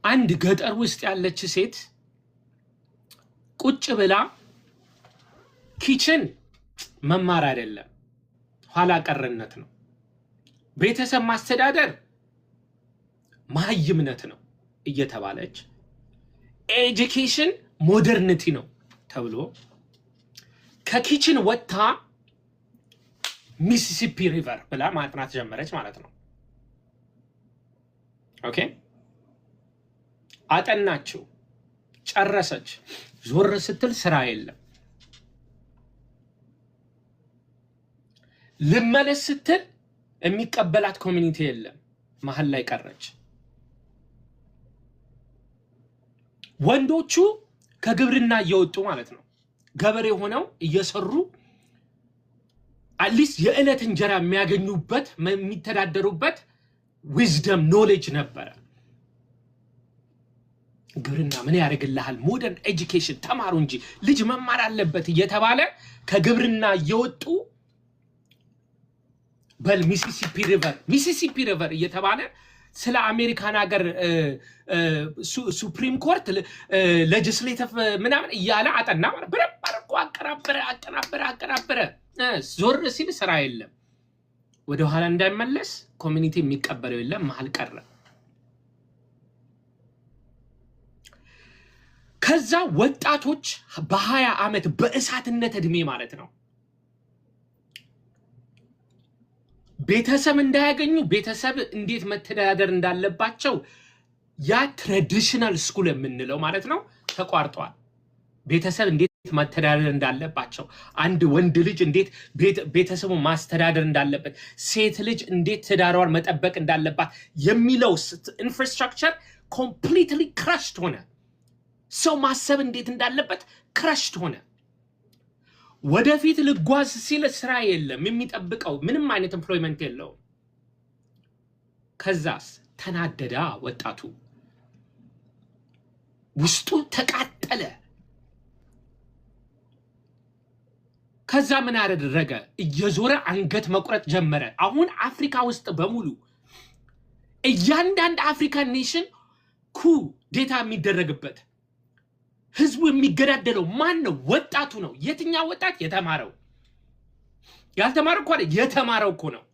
አንድ ገጠር ውስጥ ያለች ሴት ቁጭ ብላ ኪችን መማር አይደለም ኋላ ቀርነት ነው ቤተሰብ ማስተዳደር ማህይምነት ነው እየተባለች ኤጁኬሽን ሞደርኒቲ ነው ተብሎ ከኪችን ወጣ ሚሲሲፒ ሪቨር ብላ ማጥናት ጀመረች ማለት ነው ኦኬ አጠናችው ጨረሰች ዞር ስትል ስራ የለም ልመለስ ስትል የሚቀበላት ኮሚኒቲ የለም መሃል ላይ ቀረች ወንዶቹ ከግብርና እየወጡ ማለት ነው ገበሬ ሆነው እየሰሩ አትሊስት የእለት እንጀራ የሚያገኙበት የሚተዳደሩበት ዊዝደም ኖሌጅ ነበር ግብርና ምን ያደርግልሃል ሞደርን ኤጁኬሽን ተማሩ እንጂ ልጅ መማር አለበት እየተባለ ከግብርና እየወጡ በል ሚሲሲፒ ሪቨር እየተባለ ስለ አሜሪካን ሀገር ሱፕሪም ኮርት ሌጅስሌቲቭ ምናምን እያለ አጠና ማለት በረባርቆ አቀናበረ ዞር ሲል ስራ የለም ወደ ኋላ እንዳይመለስ ኮሚኒቲ የሚቀበለው የለም መሃል ቀረ ከዛ ወጣቶች በ20 ዓመት በእሳትነት እድሜ ማለት ነው ቤተሰብ እንዳያገኙ ቤተሰብ እንዴት መተዳደር እንዳለባቸው ያ ትራዲሽናል ስኩል የምንለው ማለት ነው ተቋርጧል ቤተሰብ እንዴት መተዳደር እንዳለባቸው አንድ ወንድ ልጅ እንዴት ቤተሰቡ ማስተዳደር እንዳለበት ሴት ልጅ እንዴት ትዳሯን መጠበቅ እንዳለባት የሚለው ኢንፍራስትራክቸር ኮምፕሊትሊ ክራሽድ ሆነ ሰው ማሰብ እንዴት እንዳለበት ክራሽድ ሆነ ወደፊት ልጓዝ ሲል ስራ የለም የሚጠብቀው ምንም አይነት ኤምፕሎይመንት የለውም ከዛስ ተናደዳ ወጣቱ ውስጡ ተቃጠለ ከዛ ምን አደረገ እየዞረ አንገት መቁረጥ ጀመረ አሁን አፍሪካ ውስጥ በሙሉ እያንዳንድ አፍሪካን ኔሽን ኩ ዴታ የሚደረግበት ህዝቡ የሚገዳደለው ማን ነው ወጣቱ ነው የትኛው ወጣት የተማረው ያልተማረው እኮ የተማረው እኮ ነው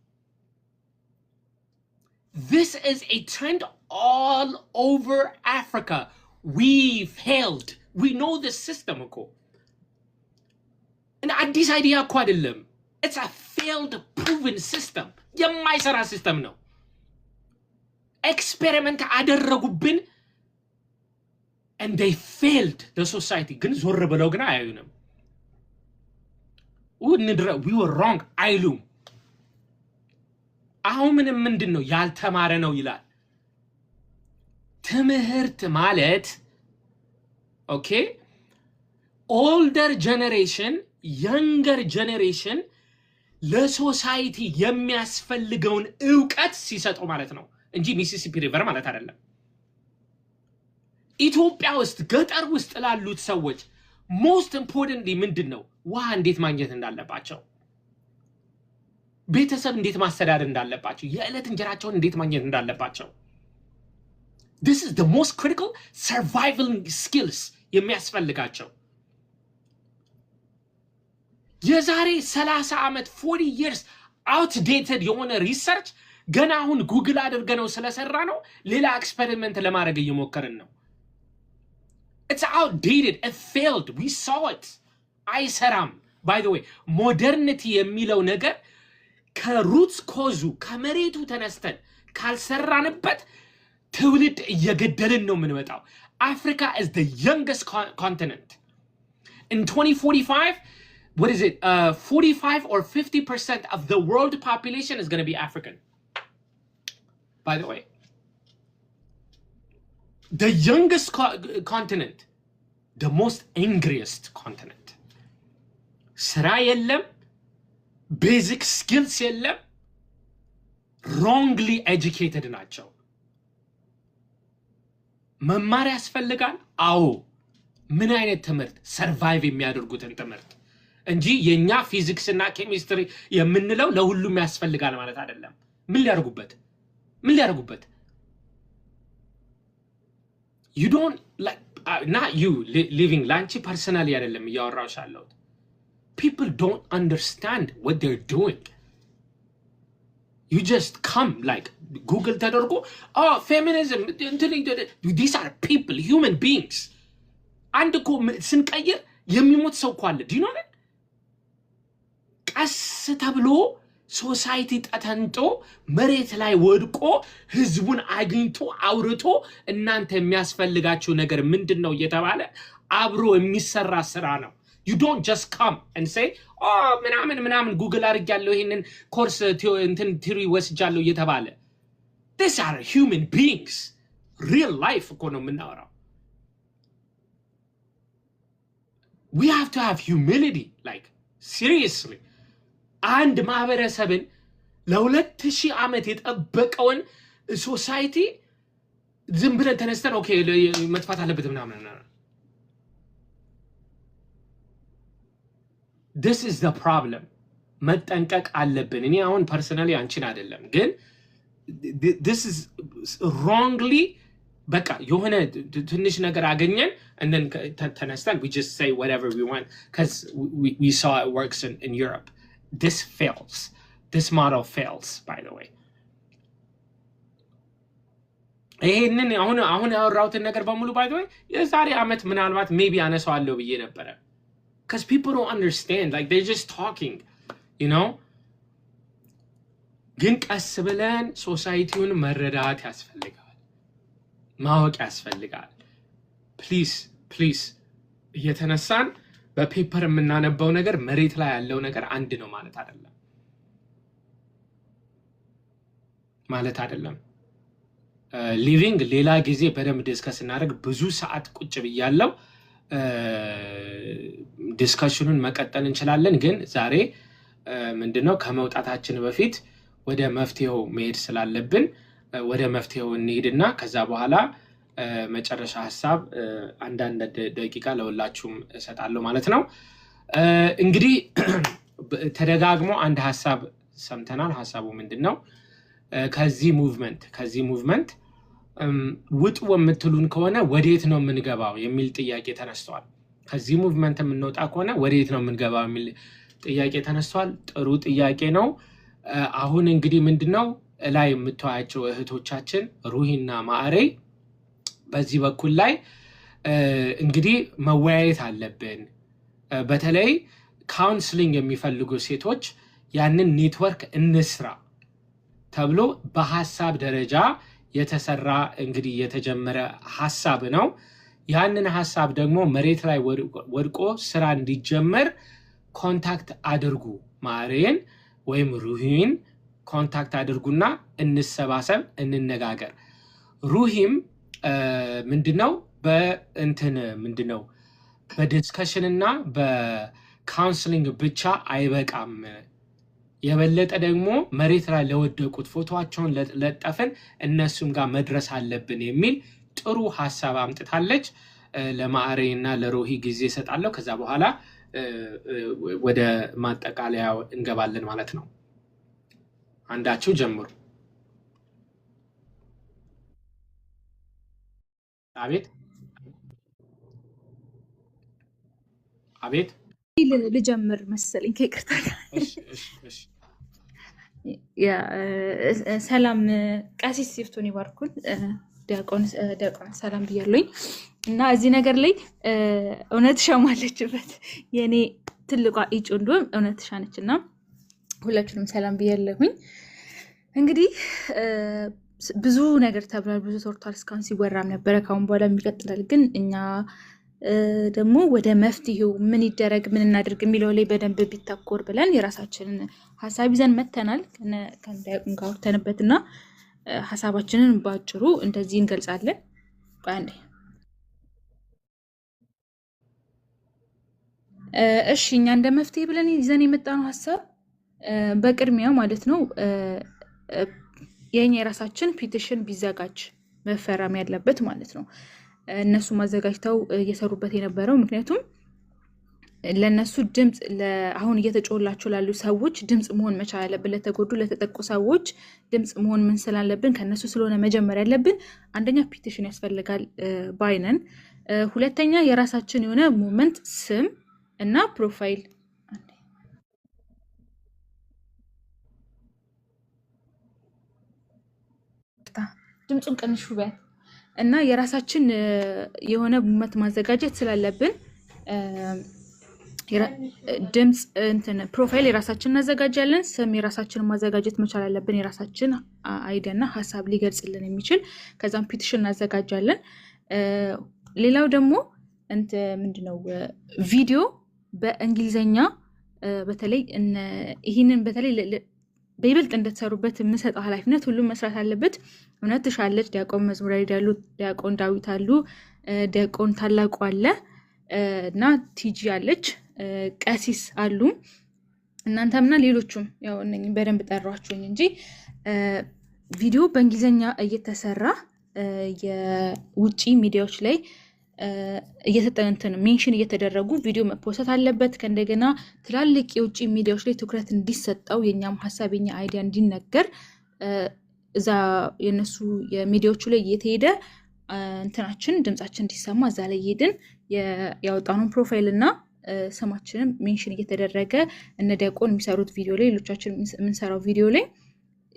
This is a trend all over Africa we failed we know the system እኮ እና አዲስ አይዲያ እኮ አይደለም it's a failed proven system የማይሰራ ሲስተም ነው ኤክስፔሪመንት አደረጉብን and they failed the society ግን ዞር ብለው ግን አያዩንም we were wrong አይሉም አሁን ምንድነው ያልተማረ ነው ይላል ትምህርት ማለት ኦኬ older generation younger generation ለሶሳይቲ የሚያስፈልገውን ዕውቀት ሲሰጡ ማለት ነው እንጂ ሚሲሲፒ ሪቨር ማለት አይደለም ኢትዮጵያ ውስጥ ገጠር ውስጥ ላሉት ሰዎች most importantly ምንድነው ውሃ እንዴት ማግኘት እንዳለባቸው ቤተሰብ እንዴት ማስተዳደር እንዳለባቸው የዕለት እንጀራቸውን እንዴት ማግኘት እንዳለባቸው this is the most critical survival skills የሚያስፈልጋቸው የዛሬ 30 ዓመት 40 years outdated የሆነ ሪሰርች ገና አሁን ጉግል አድርገነው ስለሰራ ነው ሌላ ኤክስፔሪመንት ለማድረግ እየሞከርን ነው It's outdated. It failed. We saw it. አይሰራም. By the way, modernity የሚለው ነገር ከሩትስ ኮዙ ከመሬቱ ተነስተን ካልሰራንበት ትውልድ እየገደልን ነው የምንመጣው. Africa is the youngest continent. In 2045, what is it? 45 or 50% of the world population is going to be African. By the way. The youngest continent, the most angriest continent. ስራ የለም basic skills የለም wrongly educated ናቸው መማር ያስፈልጋል አዎ ምን አይነት ትምህርት ሰርቫይቭ የሚያደርጉትን ትምህርት እንጂ የኛ ፊዚክስ እና ኬሚስትሪ የምንለው ለሁሉም ያስፈልጋል ማለት አይደለም ምን ሊያደርጉበት you don't like not you living ላንቺ personally አይደለም እያወራሁሽ ያለሁት people don't understand what they're doing you just come like Google ተደርጎ oh feminism these are people human beings አንድ እኮ ስንቀይር የሚሞት ሰው እኮ አለ do you know that ቀስ ተብሎ ሶሳይቲ ተተንጦ መሬት ላይ ወድቆ ህዝቡን አግኝቶ አውርቶ እናንተ የሚያስፈልጋችሁ ነገር ምንድነው እየተባለ አብሮ የሚሰራ ስራ ነው you don't just come and say oh ምናምን ጉግል አድርጋለሁ ይሄንን ኮርስ እንትን ቲሪ ወስጃለሁ እየተባለ these are human beings real life እኮ ነው የምናወራው we have to have humility like seriously አንድ ማህበረሰብን ለ2000 ዓመት የጠበቀውን ሶሳይቲ ዝም ብለን ተነስተን ኦኬ መጥፋት አለበት ምናምን this is the problem መጠንቀቅ አለብን እኔ አሁን personally አንቺን አይደለም ግን this is wrongly በቃ የሆነ ትንሽ ነገር አገኘን and then ተነስተን we just say whatever we want cuz we saw it works in Europe this fails this model fails by the way ይሄንን አሁን ያወራሁትን ነገር በሙሉ by the way የዛሬ አመት ምናልባት maybe አነሳዋለሁ ብዬ ነበር cuz people don't understand like they're just talking you know ግን ቀስ ብለን ሶሳይቲውን መረዳት ያስፈልጋል ማወቅ ያስፈልጋል please እየተነሳን በፔፐር የምናነበው ነገር መሬት ላይ ያለው ነገር አንድ ነው ማለት አይደለም ሊቪንግ ሌላ ጊዜ በደንብ ዲስከስ እናደርግ ብዙ ሰዓት ቁጭ ብያለሁ ዲስከሽኑን መቀጠል እንችላለን ግን ዛሬ ምንድነው ከመውጣታችን በፊት ወደ መፍትሄው መሄድ ስላለብን ወደ መፍትሄው እንሄድና ከዛ በኋላ መጨረሻ ሐሳብ አንዳንድ ደቂቃ ለሁላችሁም እሰጣለሁ ማለት ነው እንግዲህ ተደጋግሞ አንድ ሐሳብ ሰምተናል ሐሳቡ ምንድነው ከዚህ ሙቭመንት ውጡ ወምትሉን ከሆነ ወዴት ነው የምንገባው የሚል ጥያቄ ተነስቷል ከዚህ ሙቭመንት የምንወጣ ከሆነ ወዴት ነው የምንገባው የሚል ጥያቄ ተነስቷል ጥሩ ጥያቄ ነው አሁን እንግዲህ ምንድነው ላይ የምትዋያቸው እህቶቻችን ሩሂና ማአሬ በዚህ በኩል ላይ እንግዲህ መወያየት አለብን በተለይ ካውንስሊንግ የሚፈልጉ ሴቶች ያንን ኔትወርክ እንስራ ተብሎ በሐሳብ ደረጃ የተሰራ እንግዲህ የተጀመረ ሐሳብ ነው ያንን ሐሳብ ደግሞ መሬት ላይ ወድቆ ስራ እንዲጀመር ኮንታክት አድርጉ ማአሬን ወይም ሩሂን ኮንታክት አድርጉና እንሰባሰብ እንነጋገር ሩሂም ምንድነው ምንድነው በዲስከሽን እና በካውንስሊንግ ብቻ አይበቃም የበለጠ ደግሞ መሬት ላይ ለወደቁት ፎቶዋቸውን ለጠፈን እነሱም ጋር መድረስ አለብን የሚል ጥሩ ሐሳብ አምጥታለች ለማአሬና ለሩሂ ጊዜ ሰጣለሁ ከዛ በኋላ ወደ ማጠቃለያው እንገባለን ማለት ነው አንዳችሁ ጀምሩ አቤት ልጀምር መሰለኝ ከይቅርታ እሺ ሰላም ቀሲስ ሲፍቱን ይባርኩን ዲያቆን ሰላም ብያለሁኝ እና እዚህ ነገር ላይ እውነት ሻማለችበት የኔ ትልቋ እጭ እንደም እውነት ሻነችና ሁላችሁንም ሰላም ብያለሁኝ እንግዲህ ብዙ ነገር ተብሏል ብዙ ተወርቷል እስካሁን ሲወራም ነበር ካሁን በኋላ የሚቀጥላል ግን እኛ ደግሞ ወደ መፍትሄው ምን ይደረግ ምን እናድርግ የሚለው ላይ በደንብ ቢተኮር ብለን የራሳችንን ሐሳብ ይዘን መተናል ከእንዳይቁም ጋር ተነበትና ሐሳባችንን ባጭሩ እንደዚህ እንገልጻለን ባንዴ እሺ እኛ እንደ መፍትሄ ብለን ይዘን የመጣነው ሐሳብ በቅድሚያ ማለት ነው የኛ የራሳችን ፒቲሽን ቢዘጋጅ መፈረም ያለበት ማለት ነው እነሱ ማዘጋጅተው እየሰሩበት የነበረው ምክንያቱም ለነሱ ድምጽ አሁን እየተጮላቸው ላሉ ሰዎች ድምጽ መሆን መቻል አለብን። ለተጎዱ ለተጠቁ ሰዎች ድምጽ መሆን ምን ስላለብን ከነሱ ስለሆነ መጀመር ያለብን አንደኛ ፒቲሽን ያስፈልጋል ባይነን። ሁለተኛ የራሳችን የሆነ ሙቭመንት ስም እና ፕሮፋይል ድምጹን ቀንሹ ቢያት እና የራሳችን የሆነ ሙቭመንት ማዘጋጀት ስላለብን ድምጽ ፕሮፋይል የራሳችን እናዘጋጃለን። ስም የራሳችን ማዘጋጀት መቻል አለብን፣ የራሳችን አይዲያ እና ሀሳብ ሊገልጽልን የሚችል። ከዛም ፒቲሽን እናዘጋጃለን። ሌላው ደግሞ ምንድነው ቪዲዮ በእንግሊዘኛ በተለይ ይህንን በተለይ በይበልጥ እንደተሰሩበት የምሰጠው ኃላፊነት ሁሉም መስራት አለበት። እውነት ትሻለች ዲያቆን መዝሙር ያሉ ዲያቆን ዳዊት አሉ፣ ዲያቆን ታላቁ አለ እና ቲጂ አለች፣ ቀሲስ አሉ፣ እናንተምና ሌሎቹም ያው እነኝን በደንብ ጠሯችሁኝ እንጂ ቪዲዮ በእንግሊዘኛ እየተሰራ የውጪ ሚዲያዎች ላይ ሜንሽን እየተደረጉ ቪዲዮ መፖሰት አለበት። ከእንደገና ትላልቅ የውጭ ሚዲያዎች ላይ ትኩረት እንዲሰጠው የኛም ሀሳብ የኛ አይዲያ እንዲነገር እዛ የነሱ የሚዲያዎቹ ላይ እየተሄደ እንትናችን ድምጻችን እንዲሰማ እዛ ላይ ሄድን ያወጣነውን ፕሮፋይል እና ስማችንን ሜንሽን እየተደረገ እነ ዲያቆን የሚሰሩት ቪዲዮ ላይ ሌሎቻችን የምንሰራው ቪዲዮ ላይ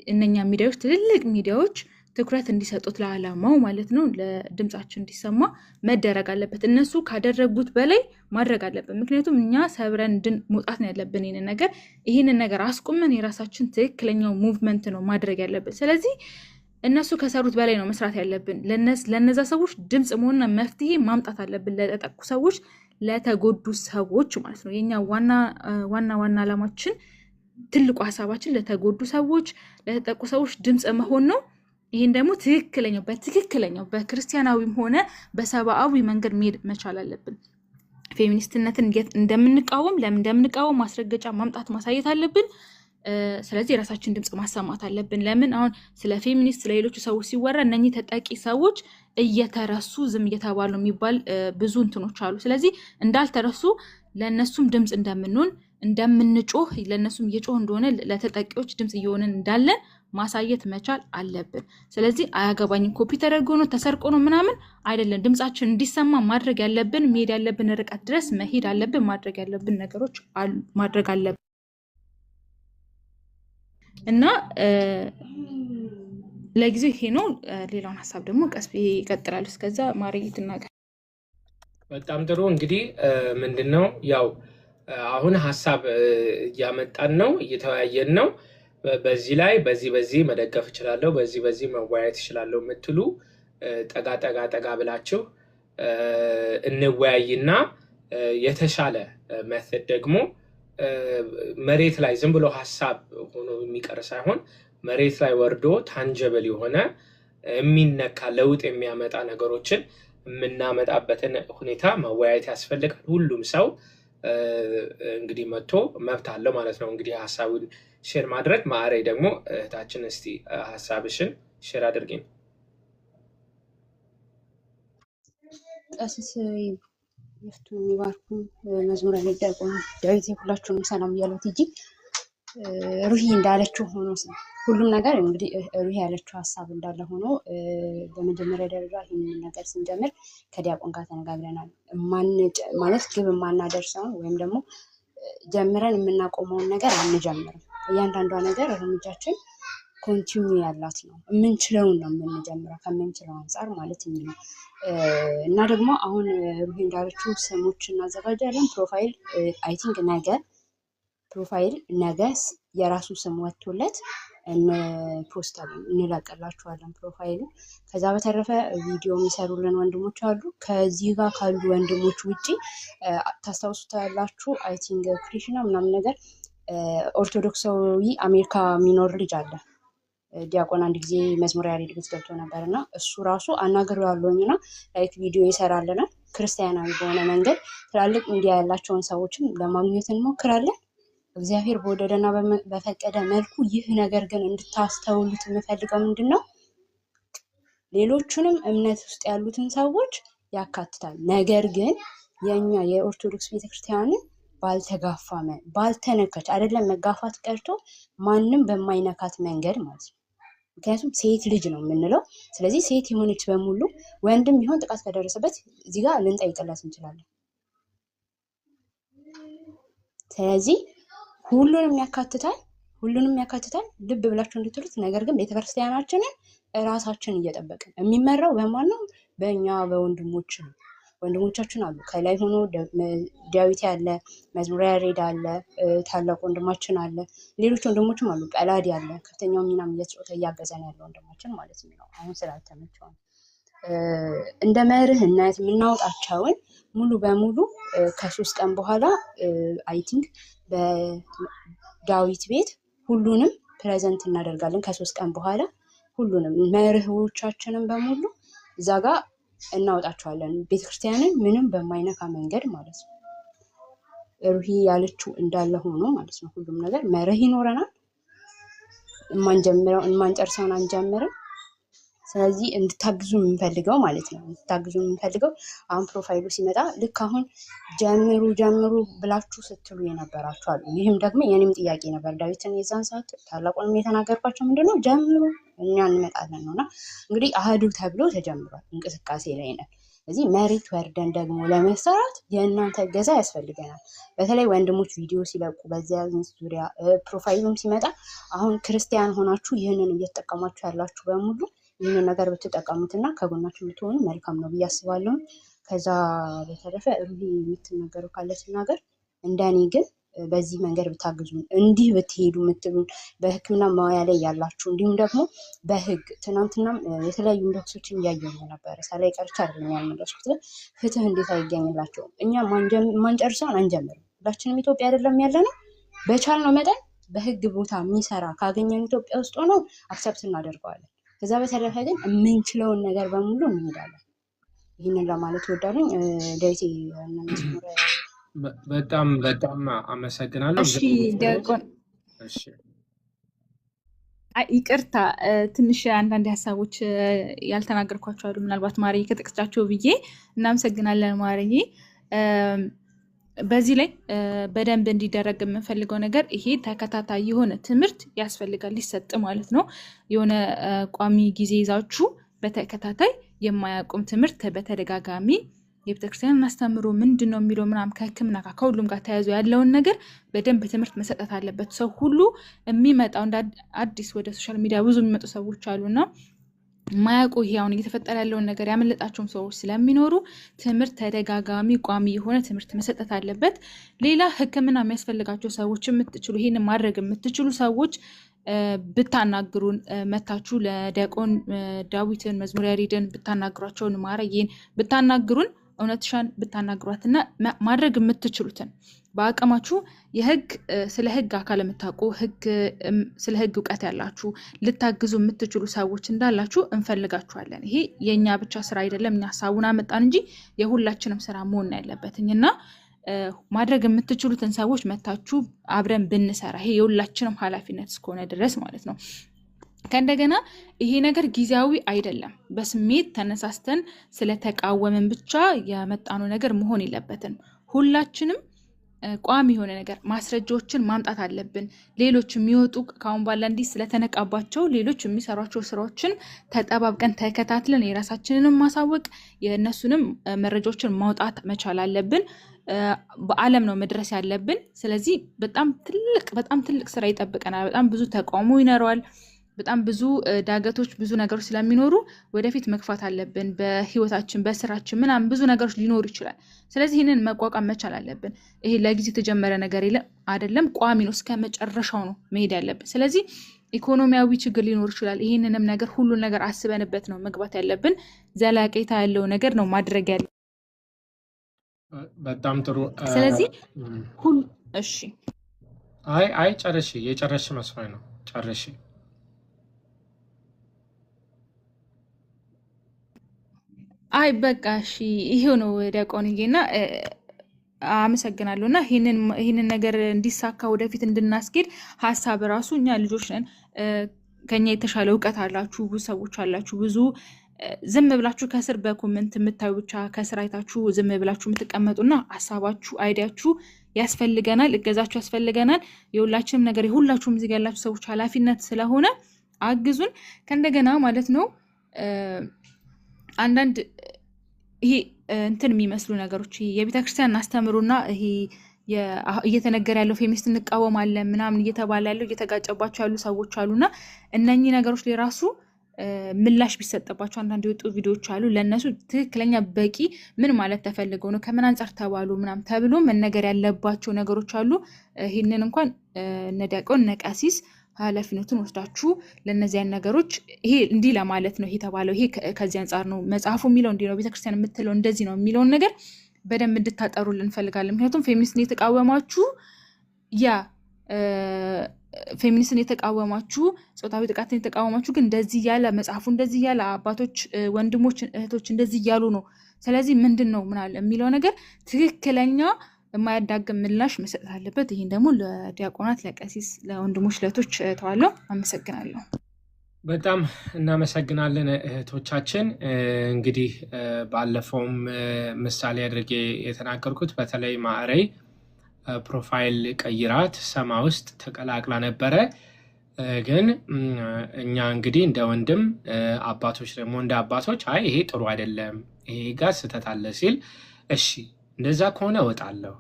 እነኛ ሚዲያዎች ትልልቅ ሚዲያዎች ትኩረት እንዲሰጡት ለዓላማው ማለት ነው ለድምጻችን እንዲሰማ መደረግ አለበት። እነሱ ካደረጉት በላይ ማድረግ አለበት። ምክንያቱም እኛ ሰብረን መውጣት ነው ያለብን። ይሄንን ነገር አስቁመን የራሳችን ትክክለኛው ሙቭመንት ነው ማድረግ ያለብን። ስለዚህ እነሱ ከሰሩት በላይ ነው መስራት ያለብን። ለነዛ ሰዎች ድምጽ መሆንና መፍትሄ ማምጣት አለብን። ለተጠቁ ሰዎች፣ ለተጎዱ ሰዎች ማለት ነው። የኛ ዋና ዓላማችን ትልቁ ሀሳባችን ለተጎዱ ሰዎች፣ ለተጠቁ ሰዎች ድምጽ መሆን ነው። ይህን ደግሞ በትክክለኛው በክርስቲያናዊም ሆነ በሰብአዊ መንገድ መሄድ መቻል አለብን። ፌሚኒስትነትን እንደምንቃወም ለምን እንደምንቃወም ማስረገጫ ማምጣት ማሳየት አለብን። ስለዚህ የራሳችን ድምጽ ማሰማት አለብን። ለምን አሁን ስለ ፌሚኒስት ስለሌሎቹ ሰዎች ሲወራ እነኚህ ተጠቂ ሰዎች እየተረሱ ዝም እየተባሉ የሚባል ብዙ እንትኖች አሉ። ስለዚህ እንዳልተረሱ ለእነሱም ድምጽ እንደምንሆን እንደምንጮህ ለእነሱም እየጮህ እንደሆነ ለተጠቂዎች ድምጽ እየሆንን እንዳለን ማሳየት መቻል አለብን። ስለዚህ አያገባኝም ኮፒ ተደርጎ ነው ተሰርቆ ነው ምናምን አይደለም። ድምጻችን እንዲሰማ ማድረግ ያለብን መሄድ ያለብን ርቀት ድረስ መሄድ አለብን። ማድረግ ያለብን ነገሮች ማድረግ አለብን እና ለጊዜው ይሄ ነው። ሌላውን ሀሳብ ደግሞ ቀስ ብዬ ይቀጥላል። እስከዛ ማርዬት እናገር። በጣም ጥሩ። እንግዲህ ምንድነው ያው አሁን ሀሳብ እያመጣን ነው፣ እየተወያየን ነው። በዚህ ላይ በዚህ መደገፍ እችላለሁ፣ በዚህ መወያየት እችላለሁ የምትሉ ጠጋ ብላችሁ እንወያይና የተሻለ መተት ደግሞ መሬት ላይ ዝም ብሎ ሀሳብ ሆኖ የሚቀር ሳይሆን መሬት ላይ ወርዶ ታንጀብል የሆነ የሚነካ ለውጥ የሚያመጣ ነገሮችን የምናመጣበትን ሁኔታ መወያየት ያስፈልጋል። ሁሉም ሰው እንግዲህ መጥቶ መብት አለው ማለት ነው። እንግዲህ ሀሳቡን ሼር ማድረግ ማዕሬ ደግሞ እህታችን እስቲ ሀሳብሽን ሼር አድርጊኝ። ቀሲስ ይፍቱን ይባርኩ መዝሙር ዲያቆን ዳዊት ሁላችሁንም ሰላም እያሉት እንጂ ሩሂ እንዳለችው ሆኖ ሁሉም ነገር እንግዲህ ሩሂ ያለችው ሀሳብ እንዳለ ሆኖ በመጀመሪያ ደረጃ ይህንን ነገር ስንጀምር ከዲያቆን ጋር ተነጋግረናል። ማለት ግብ የማናደርሰውን ወይም ደግሞ ጀምረን የምናቆመውን ነገር አንጀምርም። እያንዳንዷ ነገር እርምጃችን ኮንቲኒው ያላት ነው። የምንችለውን ነው የምንጀምረው ከምንችለው አንጻር ማለት ነው። እና ደግሞ አሁን ሩሂ እንዳለችው ስሞች እናዘጋጃለን። ፕሮፋይል አይ ቲንክ ነገ የራሱ ስም ወጥቶለት ፖስታለን እንለቅላችኋለን ፕሮፋይሉ። ከዛ በተረፈ ቪዲዮ የሚሰሩልን ወንድሞች አሉ። ከዚህ ጋር ካሉ ወንድሞች ውጪ ታስታውሱታላችሁ አይ ቲንክ ክሪሽና ምናምን ነገር ኦርቶዶክሳዊ አሜሪካ የሚኖር ልጅ አለ። ዲያቆን አንድ ጊዜ መዝሙር ያሬድ ቤት ገብቶ ነበር እና እሱ ራሱ አናግሬው ያለውኝና ላይክ ቪዲዮ ይሰራልናል። ክርስቲያናዊ በሆነ መንገድ ትላልቅ ሚዲያ ያላቸውን ሰዎችን ለማግኘት እንሞክራለን። እግዚአብሔር በወደደና በፈቀደ መልኩ። ይህ ነገር ግን እንድታስተውሉት የምፈልገው ምንድን ነው፣ ሌሎቹንም እምነት ውስጥ ያሉትን ሰዎች ያካትታል። ነገር ግን የኛ የኦርቶዶክስ ቤተክርስቲያንን ባልተጋፋ ባልተነካች አይደለም መጋፋት ቀርቶ ማንም በማይነካት መንገድ ማለት ነው። ምክንያቱም ሴት ልጅ ነው የምንለው። ስለዚህ ሴት የሆነች በሙሉ ወንድም ቢሆን ጥቃት ከደረሰበት እዚህ ጋር ልንጠይቅላት እንችላለን። ስለዚህ ሁሉንም ያካትታል ልብ ብላችሁ እንድትሉት። ነገር ግን ቤተክርስቲያናችንን ራሳችን እየጠበቅን የሚመራው በማን ነው? በእኛ በወንድሞች ነው። ወንድሞቻችን አሉ ከላይ ሆኖ ዳዊት ያለ፣ መዝሙረ ያሬድ አለ፣ ታላቅ ወንድማችን አለ፣ ሌሎች ወንድሞችም አሉ። ቀላዲ አለ፣ ከፍተኛው ሚናም እየተጫወተ እያገዘን ያለ ወንድማችን ማለት ነው። አሁን ስላልተመቸው እንደ መርህነት የምናወጣቸውን ሙሉ በሙሉ ከ3 ቀን በኋላ አይ ቲንክ በዳዊት ቤት ሁሉንም ፕሬዘንት እናደርጋለን። ከ3 ቀን በኋላ ሁሉንም መርሆቻችንን በሙሉ እዛ ጋር እናወጣቸዋለን። ቤተክርስቲያንን ምንም በማይነካ መንገድ ማለት ነው። ሩሂ ያለችው እንዳለ ሆኖ ማለት ነው። ሁሉም ነገር መርህ ይኖረናል። የማንጨርሰውን አንጀምርም። ስለዚህ እንድታግዙ የምንፈልገው ማለት ነው። አሁን ፕሮፋይሉ ሲመጣ ልክ አሁን ጀምሩ ብላችሁ ስትሉ የነበራችሁ አሉ። ይህም ደግሞ የኔም ጥያቄ ነበር። ዳዊትን የዛን ሰዓት ታላቁንም የተናገርኳቸው ምንድነው ጀምሩ እኛ እንመጣለን ነውና እንግዲህ አህዱ ተብሎ ተጀምሯል። እንቅስቃሴ ላይ ነን። ስለዚህ መሬት ወርደን ደግሞ ለመሰራት የእናንተ እገዛ ያስፈልገናል። በተለይ ወንድሞች ቪዲዮ ሲለቁ በዚያ ዙሪያ ፕሮፋይሉም ሲመጣ አሁን ክርስቲያን ሆናችሁ ይህንን እየተጠቀማችሁ ያላችሁ በሙሉ ይህንን ነገር ብትጠቀሙትና ከጎናችሁ ብትሆኑ መልካም ነው ብዬ አስባለሁ። ከዛ በተረፈ ሩሂ የምትናገረው ካለ ትናገር። እንደኔ ግን በዚህ መንገድ ብታግዙን፣ እንዲህ ብትሄዱ የምትሉን በሕክምና ሙያ ላይ ያላችሁ እንዲሁም ደግሞ በህግ ትናንትናም የተለያዩ ኢንቦክሶችን እያየሁ ነበረ። ሳላይ ቀርቻ አይደለም ያልመለስኩት፣ ግን ፍትህ እንዴት አይገኝላቸውም? እኛ ማንጨርሰውን አንጀምርም። ሁላችንም ኢትዮጵያ አይደለም ያለነው። በቻልነው መጠን በህግ ቦታ የሚሰራ ካገኘን ኢትዮጵያ ውስጥ ሆኖ አክሰፕት እናደርገዋለን። ከዛ በተረፈ ግን የምንችለውን ነገር በሙሉ እንሄዳለን። ይህንን ለማለት ወዳለኝ ዳዊት በጣም አመሰግናለሁ። እሺ ዲያቆን ይቅርታ ትንሽ አንዳንድ ሀሳቦች ያልተናገርኳቸው አሉ። ምናልባት ማርዬ ከጠቅሳቸው ብዬ እናመሰግናለን ማርዬ። በዚህ ላይ በደንብ እንዲደረግ የምንፈልገው ነገር ይሄ ተከታታይ የሆነ ትምህርት ያስፈልጋል፣ ሊሰጥ ማለት ነው። የሆነ ቋሚ ጊዜ ይዛችሁ በተከታታይ የማያቆም ትምህርት በተደጋጋሚ የቤተክርስቲያን እናስተምሮ ምንድን ነው የሚለው ምናምን ከሕክምና ጋር ከሁሉም ጋር ተያይዞ ያለውን ነገር በደንብ ትምህርት መሰጠት አለበት። ሰው ሁሉ የሚመጣው እንደ አዲስ ወደ ሶሻል ሚዲያ ብዙ የሚመጡ ሰዎች አሉና ማያውቁ ይሄ አሁን እየተፈጠረ ያለውን ነገር ያመለጣቸውም ሰዎች ስለሚኖሩ ትምህርት ተደጋጋሚ ቋሚ የሆነ ትምህርት መሰጠት አለበት። ሌላ ሕክምና የሚያስፈልጋቸው ሰዎች የምትችሉ ይሄን ማድረግ የምትችሉ ሰዎች ብታናግሩን፣ መታችሁ ለዲያቆን ዳዊትን መዝሙረ ያሬድን ብታናግሯቸውን፣ ማርዬን ብታናግሩን፣ እውነትሻን ብታናግሯትና ማድረግ የምትችሉትን በአቅማችሁ ስለ ህግ አካል የምታውቁ ስለ ህግ እውቀት ያላችሁ ልታግዙ የምትችሉ ሰዎች እንዳላችሁ እንፈልጋችኋለን። ይሄ የእኛ ብቻ ስራ አይደለም። እኛ ሀሳቡን አመጣን እንጂ የሁላችንም ስራ መሆን ያለበትኝና ማድረግ የምትችሉትን ሰዎች መታችሁ አብረን ብንሰራ ይሄ የሁላችንም ኃላፊነት እስከሆነ ድረስ ማለት ነው። ከእንደገና ይሄ ነገር ጊዜያዊ አይደለም። በስሜት ተነሳስተን ስለተቃወምን ብቻ ያመጣነው ነገር መሆን የለበትም። ሁላችንም ቋሚ የሆነ ነገር ማስረጃዎችን ማምጣት አለብን። ሌሎች የሚወጡ ከአሁን ባላ እንዲህ ስለተነቃባቸው ሌሎች የሚሰሯቸው ስራዎችን ተጠባብቀን ተከታትለን የራሳችንንም ማሳወቅ የእነሱንም መረጃዎችን ማውጣት መቻል አለብን። በዓለም ነው መድረስ ያለብን። ስለዚህ በጣም ትልቅ ስራ ይጠብቀናል። በጣም ብዙ ተቃውሞ ይኖረዋል። በጣም ብዙ ዳገቶች፣ ብዙ ነገሮች ስለሚኖሩ ወደፊት መግፋት አለብን። በህይወታችን በስራችን ምናምን ብዙ ነገሮች ሊኖሩ ይችላል። ስለዚህ ይህንን መቋቋም መቻል አለብን። ይሄ ለጊዜ የተጀመረ ነገር አይደለም፣ ቋሚ ነው። እስከ መጨረሻው ነው መሄድ ያለብን። ስለዚህ ኢኮኖሚያዊ ችግር ሊኖር ይችላል። ይህንንም ነገር ሁሉን ነገር አስበንበት ነው መግባት ያለብን። ዘላቂታ ያለው ነገር ነው ማድረግ ያለ። በጣም ጥሩ። ስለዚህ እሺ፣ አይ ጨርሺ፣ የጨረሽ መስሎኝ ነው። ጨርሺ። አይ በቃ እሺ፣ ይሄው ነው ዲያቆንዬና አመሰግናለሁ። እና ይህንን ነገር እንዲሳካ ወደፊት እንድናስኬድ ሀሳብ ራሱ እኛ ልጆች ነን። ከኛ የተሻለ እውቀት አላችሁ፣ ብዙ ሰዎች አላችሁ፣ ብዙ ዝም ብላችሁ ከስር በኮሜንት የምታዩ ብቻ ከስር አይታችሁ ዝም ብላችሁ የምትቀመጡና ሀሳባችሁ አይዲያችሁ ያስፈልገናል፣ እገዛችሁ ያስፈልገናል። የሁላችንም ነገር የሁላችሁም እዚህ ያላችሁ ሰዎች ኃላፊነት ስለሆነ አግዙን። ከእንደገና ማለት ነው አንዳንድ ይሄ እንትን የሚመስሉ ነገሮች የቤተክርስቲያን አስተምሩና ይሄ እየተነገረ ያለው ፌሚኒስት እንቃወማለን ምናምን እየተባለ ያለው እየተጋጨባቸው ያሉ ሰዎች አሉና እነኚህ ነገሮች ላይ ራሱ ምላሽ ቢሰጠባቸው አንዳንድ የወጡ ቪዲዮዎች አሉ። ለእነሱ ትክክለኛ በቂ ምን ማለት ተፈልገው ነው ከምን አንጻር ተባሉ ምናምን ተብሎ መነገር ያለባቸው ነገሮች አሉ። ይህንን እንኳን እነ ዲያቆን እነ ቀሲስ ኃላፊነቱን ወስዳችሁ ለእነዚያን ነገሮች ይሄ እንዲህ ለማለት ነው ይሄ ተባለው ይሄ ከዚህ አንጻር ነው መጽሐፉ የሚለው እንዲህ ነው ቤተክርስቲያን የምትለው እንደዚህ ነው የሚለውን ነገር በደንብ እንድታጠሩልን እንፈልጋለን። ምክንያቱም ፌሚኒስትን የተቃወማችሁ ፌሚኒስትን የተቃወማችሁ ጾታዊ ጥቃትን የተቃወማችሁ ግን እንደዚህ ያለ መጽሐፉ እንደዚህ ያለ አባቶች ወንድሞች እህቶች እንደዚህ እያሉ ነው ስለዚህ ምንድን ነው ምን አለ የሚለው ነገር ትክክለኛ የማያዳግም ምላሽ መሰጠት አለበት። ይሄን ደግሞ ለዲያቆናት ለቀሲስ ለወንድሞች ለእህቶች ተዋለው። አመሰግናለሁ። በጣም እናመሰግናለን እህቶቻችን። እንግዲህ ባለፈውም ምሳሌ አድርጌ የተናገርኩት በተለይ ማዕረይ ፕሮፋይል ቀይራት ሰማ ውስጥ ተቀላቅላ ነበረ። ግን እኛ እንግዲህ እንደ ወንድም አባቶች ደግሞ እንደ አባቶች አይ ይሄ ጥሩ አይደለም ይሄ ጋር ስህተት አለ ሲል እሺ እንደዛ ከሆነ እወጣለሁ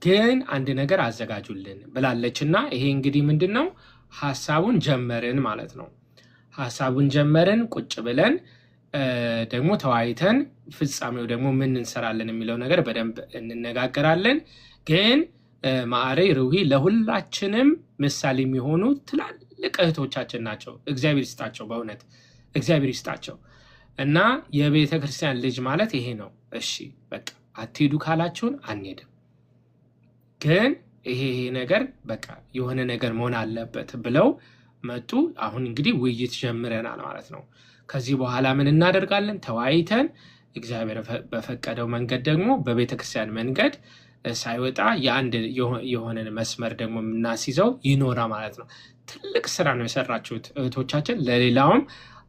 ግን አንድ ነገር አዘጋጁልን ብላለች እና ይሄ እንግዲህ ምንድን ነው ሀሳቡን ጀመርን ማለት ነው። ሀሳቡን ጀመርን ቁጭ ብለን ደግሞ ተወያይተን ፍጻሜው ደግሞ ምን እንሰራለን የሚለው ነገር በደንብ እንነጋገራለን። ግን ማዕረይ ሩሂ ለሁላችንም ምሳሌ የሚሆኑ ትላልቅ እህቶቻችን ናቸው። እግዚአብሔር ይስጣቸው፣ በእውነት እግዚአብሔር ይስጣቸው። እና የቤተ ክርስቲያን ልጅ ማለት ይሄ ነው። እሺ በቃ አትሄዱ ካላችሁን አንሄድም፣ ግን ይሄ ነገር በቃ የሆነ ነገር መሆን አለበት ብለው መጡ። አሁን እንግዲህ ውይይት ጀምረናል ማለት ነው። ከዚህ በኋላ ምን እናደርጋለን? ተወያይተን እግዚአብሔር በፈቀደው መንገድ ደግሞ በቤተክርስቲያን መንገድ ሳይወጣ የአንድ የሆነን መስመር ደግሞ የምናስይዘው ይኖራ ማለት ነው። ትልቅ ስራ ነው የሰራችሁት እህቶቻችን፣ ለሌላውም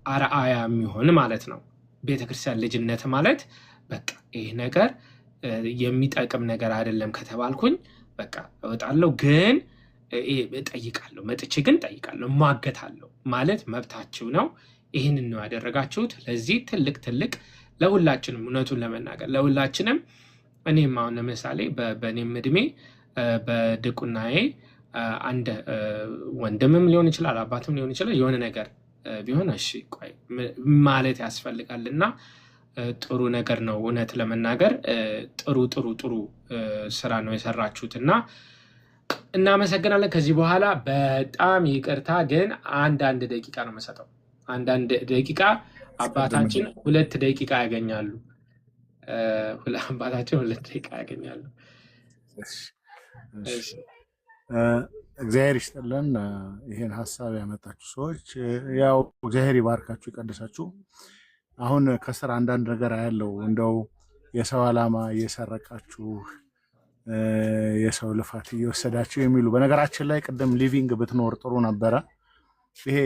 አርአያ የሚሆን ማለት ነው። ቤተክርስቲያን ልጅነት ማለት በቃ ይህ ነገር የሚጠቅም ነገር አይደለም ከተባልኩኝ በቃ እወጣለሁ፣ ግን እጠይቃለሁ፣ መጥቼ ግን እጠይቃለሁ፣ እማገታለሁ ማለት መብታችሁ ነው። ይህንን ነው ያደረጋችሁት። ለዚህ ትልቅ ለሁላችንም እውነቱን ለመናገር ለሁላችንም እኔም አሁን ለምሳሌ በእኔም እድሜ በድቁናዬ አንድ ወንድምም ሊሆን ይችላል አባትም ሊሆን ይችላል የሆነ ነገር ቢሆን እሺ ቆይ ማለት ያስፈልጋልና ጥሩ ነገር ነው። እውነት ለመናገር ጥሩ ስራ ነው የሰራችሁትና እናመሰግናለን። ከዚህ በኋላ በጣም ይቅርታ ግን አንድ ደቂቃ ነው የምሰጠው። አንድ ደቂቃ አባታችን 2 ደቂቃ ያገኛሉ። አባታችን 2 ደቂቃ ያገኛሉ። እግዚአብሔር ይስጥልን። ይሄን ሀሳብ ያመጣችሁ ሰዎች ያው እግዚአብሔር ይባርካችሁ ይቀድሳችሁ። አሁን ከስር አንዳንድ ነገር ያለው እንደው የሰው ዓላማ እየሰረቃችሁ የሰው ልፋት እየወሰዳችሁ የሚሉ በነገራችን ላይ ቅድም ሊቪንግ ብትኖር ጥሩ ነበረ። ይሄ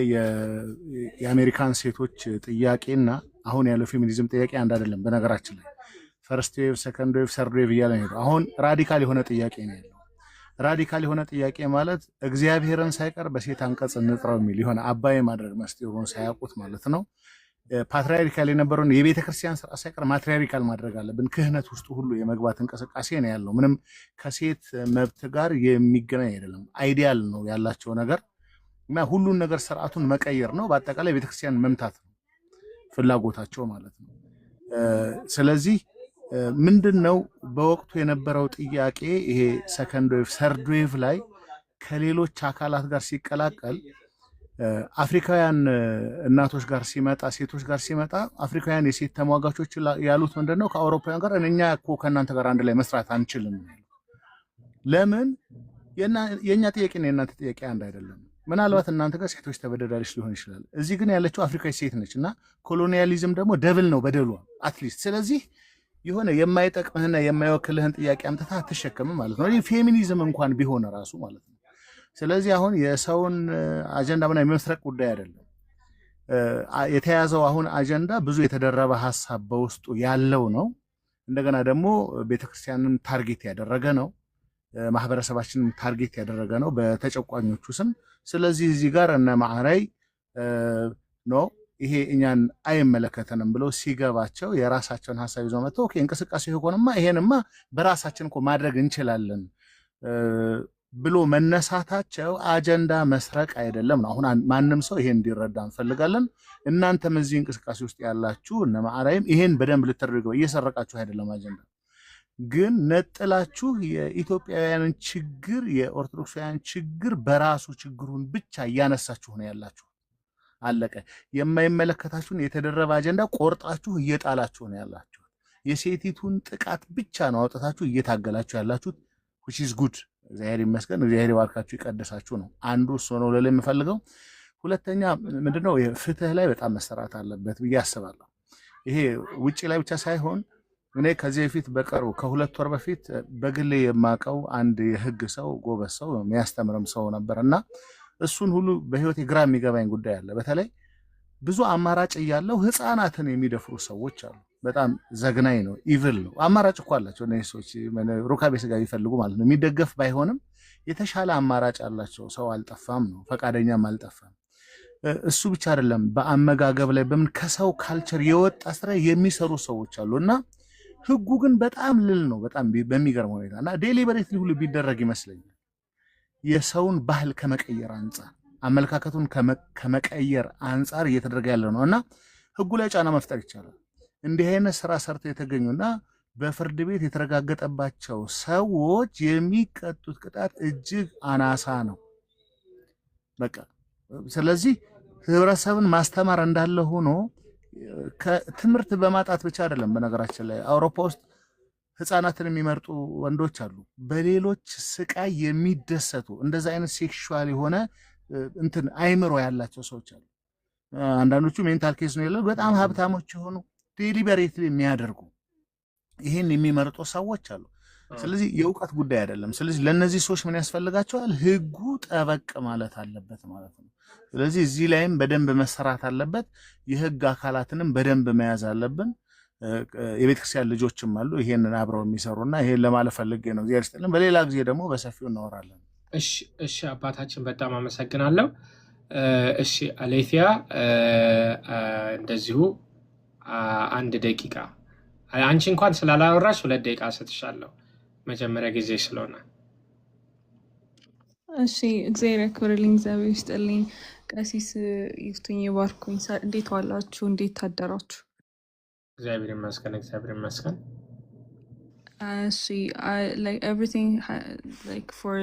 የአሜሪካን ሴቶች ጥያቄና አሁን ያለው ፌሚኒዝም ጥያቄ አንድ አይደለም። በነገራችን ላይ ፈርስት ዌቭ፣ ሰከንድ ዌቭ፣ ሰርድ ዌቭ እያለ ነው። አሁን ራዲካል የሆነ ጥያቄ ነው ያለው። ራዲካል የሆነ ጥያቄ ማለት እግዚአብሔርን ሳይቀር በሴት አንቀጽ እንጥራው የሚል የሆነ አባይ ማድረግ መስጤሩን ሳያውቁት ማለት ነው። ፓትሪያርካል የነበረውን የቤተ ክርስቲያን ስራ ሳይቀር ማትሪያርካል ማድረግ አለብን። ክህነት ውስጥ ሁሉ የመግባት እንቅስቃሴ ነው ያለው። ምንም ከሴት መብት ጋር የሚገናኝ አይደለም። አይዲያል ነው ያላቸው ነገር እና ሁሉን ነገር ስርዓቱን መቀየር ነው። በአጠቃላይ ቤተክርስቲያን መምታት ነው ፍላጎታቸው ማለት ነው። ስለዚህ ምንድነው በወቅቱ የነበረው ጥያቄ ይሄ ሰከንድ ዌቭ ሰርድ ዌቭ ላይ ከሌሎች አካላት ጋር ሲቀላቀል አፍሪካውያን እናቶች ጋር ሲመጣ ሴቶች ጋር ሲመጣ አፍሪካውያን የሴት ተሟጋቾች ያሉት ምንድነው ከአውሮፓውያን ጋር እኛ እኮ ከእናንተ ጋር አንድ ላይ መስራት አንችልም። ለምን? የኛ ጥያቄና የእናንተ ጥያቄ አንድ አይደለም። ምናልባት እናንተ ጋር ሴቶች ተበደዳሪች ሊሆን ይችላል። እዚህ ግን ያለችው አፍሪካዊ ሴት ነች እና ኮሎኒያሊዝም ደግሞ ደብል ነው በደሏ አትሊስት። ስለዚህ የሆነ የማይጠቅምህና የማይወክልህን ጥያቄ አምጥተህ አትሸከምም ማለት ነው። ፌሚኒዝም እንኳን ቢሆን ራሱ ማለት ነው። ስለዚህ አሁን የሰውን አጀንዳ ምናምን የመስረቅ ጉዳይ አይደለም። የተያዘው አሁን አጀንዳ ብዙ የተደረበ ሐሳብ በውስጡ ያለው ነው። እንደገና ደግሞ ቤተክርስቲያንን ታርጌት ያደረገ ነው። ማህበረሰባችንን ታርጌት ያደረገ ነው በተጨቋኞቹ ስም። ስለዚህ እዚህ ጋር እነ ማዕራይ ነው ይሄ እኛን አይመለከተንም ብለው ሲገባቸው የራሳቸውን ሐሳብ ይዘው መጥተው ኦኬ እንቅስቃሴ ሆነማ ይሄንማ በራሳችን እኮ ማድረግ እንችላለን ብሎ መነሳታቸው አጀንዳ መስረቅ አይደለም ነው። አሁን ማንም ሰው ይሄን እንዲረዳ እንፈልጋለን። እናንተም እዚህ እንቅስቃሴ ውስጥ ያላችሁ እነ ማዕራይም ይሄን በደንብ ልትደርገው እየሰረቃችሁ አይደለም። አጀንዳ ግን ነጥላችሁ የኢትዮጵያውያንን ችግር የኦርቶዶክሳውያን ችግር በራሱ ችግሩን ብቻ እያነሳችሁ ነው ያላችሁ። አለቀ። የማይመለከታችሁን የተደረበ አጀንዳ ቆርጣችሁ እየጣላችሁ ነው ያላችሁ። የሴቲቱን ጥቃት ብቻ ነው አውጥታችሁ እየታገላችሁ ያላችሁት which is good። እግዚአብሔር ይመስገን፣ እግዚአብሔር ይባርካችሁ ይቀድሳችሁ ነው አንዱ እሱ ነው ለለ የምፈልገው። ሁለተኛ ምንድነው ፍትህ ላይ በጣም መሰራት አለበት ብዬ አስባለሁ። ይሄ ውጪ ላይ ብቻ ሳይሆን እኔ ከዚህ በፊት በቀሩ ከ2 ወር በፊት በግሌ የማቀው አንድ የህግ ሰው ጎበዝ ሰው የሚያስተምርም ሰው ነበርና እሱን ሁሉ በህይወቴ ግራ የሚገባኝ ጉዳይ አለ። በተለይ ብዙ አማራጭ እያለው ህፃናትን የሚደፍሩ ሰዎች አሉ። በጣም ዘግናኝ ነው፣ ኢቭል ነው። አማራጭ እኮ አላቸው እነዚህ ሰዎች ሩካቤ ስጋ ይፈልጉ ማለት ነው። የሚደገፍ ባይሆንም የተሻለ አማራጭ አላቸው። ሰው አልጠፋም ነው፣ ፈቃደኛም አልጠፋም። እሱ ብቻ አይደለም፣ በአመጋገብ ላይ በምን ከሰው ካልቸር የወጣ ስራ የሚሰሩ ሰዎች አሉና ህጉ ግን በጣም ልል ነው፣ በጣም በሚገርም ሁኔታ እና ዴሊበሬትሊ ሁሉ ቢደረግ ይመስለኛል የሰውን ባህል ከመቀየር አንጻር አመለካከቱን ከመቀየር አንጻር እየተደረገ ያለ ነውና ህጉ ላይ ጫና መፍጠር ይቻላል። እንዲህ አይነት ስራ ሰርተው የተገኙና በፍርድ ቤት የተረጋገጠባቸው ሰዎች የሚቀጡት ቅጣት እጅግ አናሳ ነው። በቃ ስለዚህ ህብረተሰብን ማስተማር እንዳለ ሆኖ ከትምህርት በማጣት ብቻ አይደለም። በነገራችን ላይ አውሮፓ ውስጥ ህፃናትን የሚመርጡ ወንዶች አሉ፣ በሌሎች ስቃይ የሚደሰቱ እንደዛ አይነት ሴክሹዋል የሆነ እንትን አይምሮ ያላቸው ሰዎች አሉ። አንዳንዶቹ ሜንታል ኬስ ነው ያለው፣ በጣም ሀብታሞች የሆኑ ዴሊበሬትሊ የሚያደርጉ ይሄን የሚመርጡ ሰዎች አሉ። ስለዚህ የእውቀት ጉዳይ አይደለም። ስለዚህ ለነዚህ ሰዎች ምን ያስፈልጋቸዋል? ህጉ ጠበቅ ማለት አለበት ማለት ነው። ስለዚህ እዚህ ላይም በደንብ መሰራት አለበት። የህግ አካላትንም በደንብ መያዝ አለብን። የቤተክርስቲያን ልጆችም አሉ ይሄንን አብረው የሚሰሩና ይሄን ለማለት ፈልጌ ነው። እግዚአብሔር ይስጥልን። በሌላ ጊዜ ደግሞ በሰፊው እናወራለን። እሺ አባታችን በጣም አመሰግናለሁ። እሺ አሌፊያ እንደዚሁ 1 ደቂቃ አንቺ እንኳን ስላላወራሽ 2 ደቂቃ ሰጥሻለሁ መጀመሪያ ጊዜ ስለሆነ። እሺ እግዚአብሔር ያክብርልኝ፣ እግዚአብሔር ይስጥልኝ። ቀሲስ ይፍቱኝ ይባርኩኝ። እንዴት ዋላችሁ? እንዴት ታደራችሁ? እግዚአብሔር ይመስገን፣ እግዚአብሔር ይመስገን። እሺ like everything like for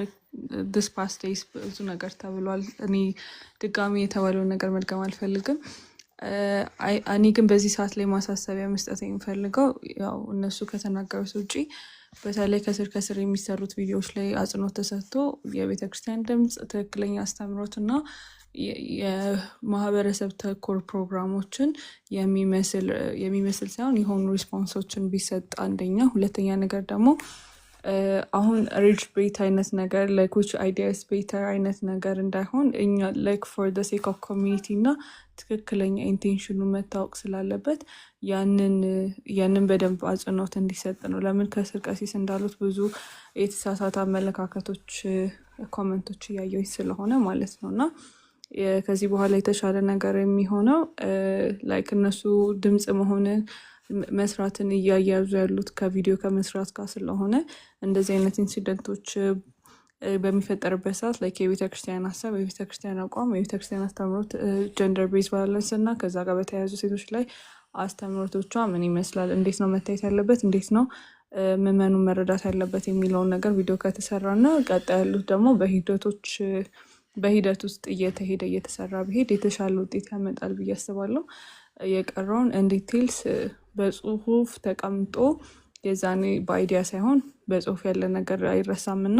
this past days ብዙ ነገር ተብሏል። እኔ ድጋሚ የተባለውን ነገር መድገም አልፈልግም። እኔ ግን በዚህ ሰዓት ላይ ማሳሰቢያ መስጠት የምፈልገው ያው እነሱ ከተናገሩት ውጪ በተለይ ከስር የሚሰሩት ቪዲዮዎች ላይ አጽንኦት ተሰጥቶ የቤተክርስቲያን ድምፅ፣ ትክክለኛ አስተምሮትና የማህበረሰብ ተኮር ፕሮግራሞችን የሚመስል ሳይሆን የሆኑ ሪስፖንሶችን ቢሰጥ አንደኛ። ሁለተኛ ነገር ደግሞ አሁን ሪች ቤት አይነት ነገር like which ideas better አይነት ነገር እንዳይሆን እኛ like for the sake of community እና ትክክለኛ ኢንቴንሽኑ መታወቅ ስላለበት ያንን በደንብ አጽንኦት እንዲሰጥ ነው። ለምን ከስር ቀሲስ እንዳሉት ብዙ የተሳሳተ አመለካከቶች ኮመንቶች እያየሁ ስለሆነ ማለት ነውና ከዚህ በኋላ የተሻለ ነገር የሚሆነው like እነሱ ድምጽ መሆንን መስራትን እያያዙ ያሉት ከቪዲዮ ከመስራት ጋር ስለሆነ እንደዚህ አይነት ኢንሲደንቶች በሚፈጠርበት ሰዓት ላይ የቤተክርስቲያን ሀሳብ፣ የቤተክርስቲያን አቋም፣ የቤተክርስቲያን አስተምሮት ጀንደር ቤዝ ቫዮለንስ እና ከዛ ጋር በተያያዙ ሴቶች ላይ አስተምሮቶቿ ምን ይመስላል፣ እንዴት ነው መታየት ያለበት፣ እንዴት ነው ምዕመኑ መረዳት ያለበት የሚለውን ነገር ቪዲዮ ከተሰራና ቀጣይ ያሉት ደግሞ በሂደት ውስጥ እየተሰራ ቢሄድ የተሻለ ውጤት ያመጣል ብዬ አስባለሁ። የቀረውን እንዲቴልስ በጽሁፍ ተቀምጦ የዛኔ በአይዲያ ሳይሆን በጽሁፍ ያለ ነገር አይረሳምና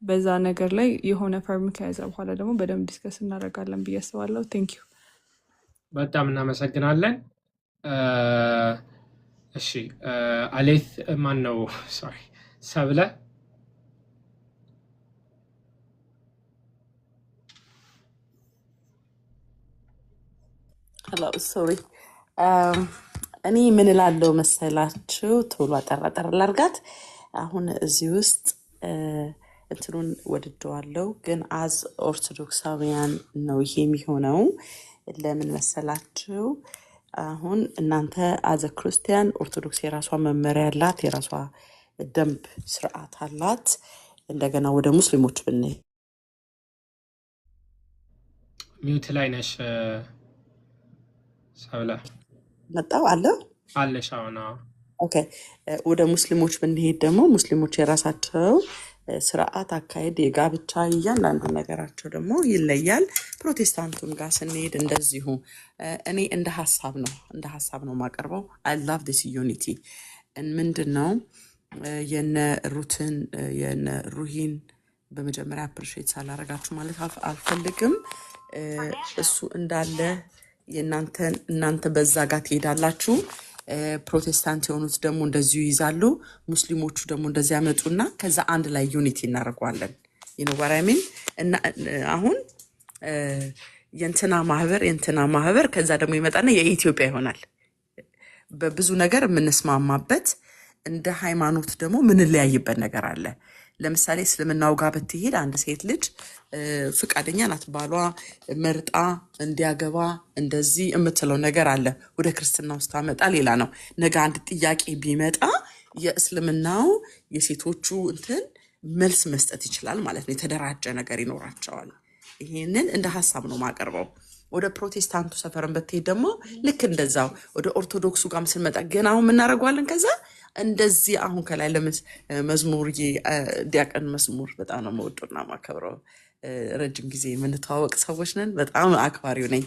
በዛ ነገር ላይ የሆነ ፈርም ከያዘ በኋላ ደግሞ በደንብ ዲስከስ እናደርጋለን ብዬ አስባለሁ። ቴንክ ዩ በጣም እናመሰግናለን። እሺ አሌት ማን ነው? ሶሪ ሰብለ ሄሎ ሶሪ እኔ ምን እላለሁ መሰላችሁ ቶሎ አጠራጠር ላርጋት አሁን እዚህ ውስጥ እንትኑን ወድደዋለሁ ግን አዝ ኦርቶዶክሳውያን ነው ይሄ የሚሆነው ለምን መሰላችሁ አሁን እናንተ አዘ ክርስቲያን ኦርቶዶክስ የራሷ መመሪያ አላት የራሷ ደንብ ስርዓት አላት እንደገና ወደ ሙስሊሞች ብንሄድ ሚውት ላይ ነሽ ሰብለ መጣው አለ አለሽ አሁን ኦኬ ወደ ሙስሊሞች ብንሄድ ደግሞ ሙስሊሞች የራሳቸው ስርዓት አካሄድ የጋብቻ እያንዳንዱ ነገራቸው ደግሞ ይለያል ፕሮቴስታንቱም ጋር ስንሄድ እንደዚሁ እኔ እንደ ሐሳብ ነው ማቀርበው I love this unity ምንድነው የነ ሩትን የነ ሩሂን በመጀመሪያ አፕሪሺየት ሳላረጋችሁ ማለት አልፈልግም እሱ እንዳለ እናንተ በዛ ጋር ትሄዳላችሁ ፕሮቴስታንት የሆኑት ደግሞ እንደዚሁ ይዛሉ ሙስሊሞቹ ደግሞ እንደዚህ ያመጡና ከዛ አንድ ላይ ዩኒቲ እናደርጋለን you know what I mean እና አሁን የእንትና ማህበር ከዛ ደግሞ ይመጣና የኢትዮጵያ ይሆናል በብዙ ነገር የምንስማማበት እንደ ሃይማኖት ደግሞ ምን ለያይበት ነገር አለ ለምሳሌ እስልምናው ጋር ብትሄድ አንድ ሴት ልጅ ፍቃደኛ ናት ባሏ መርጣ እንዲያገባ እንደዚህ የምትለው ነገር አለ ወደ ክርስትና ውስጥ አመጣ ሌላ ነው ነገ አንድ ጥያቄ ቢመጣ የእስልምናው የሴቶቹ እንትን መልስ መስጠት ይችላል ማለት ነው የተደራጀ ነገር ይኖራቸዋል ይሄንን እንደ ሐሳብ ነው ማቀርበው ወደ ፕሮቴስታንቱ ሰፈርን ብትሄድ ደግሞ ልክ እንደዛው ወደ ኦርቶዶክሱ ጋር ስንመጣ ግን አሁን ምን እናደርጋለን ከዛ እንደዚህ አሁን ከላይ ለመዝሙር ዲያቀን መዝሙር በጣም ነው መወደውና ማከብረው ረጅም ጊዜ የምንተዋወቅ ሰዎች ነን በጣም አክባሪው ነኝ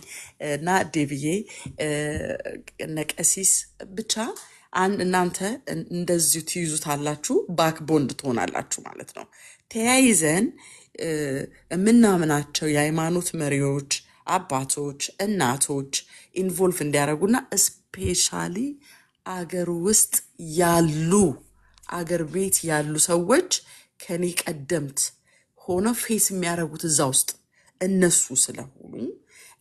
እና ዴቪዬ ነቀሲስ ብቻ እናንተ እንደዚሁ ትይዙታላችሁ ባክቦንድ ትሆናላችሁ ማለት ነው ተያይዘን የምናምናቸው የሃይማኖት መሪዎች አባቶች እናቶች ኢንቮልቭ እንዲያደርጉና ስፔሻሊ አገር ውስጥ ያሉ አገር ቤት ያሉ ሰዎች ከኔ ቀደምት ሆነ ፌስ የሚያደርጉት እዛ ውስጥ እነሱ ስለሆኑ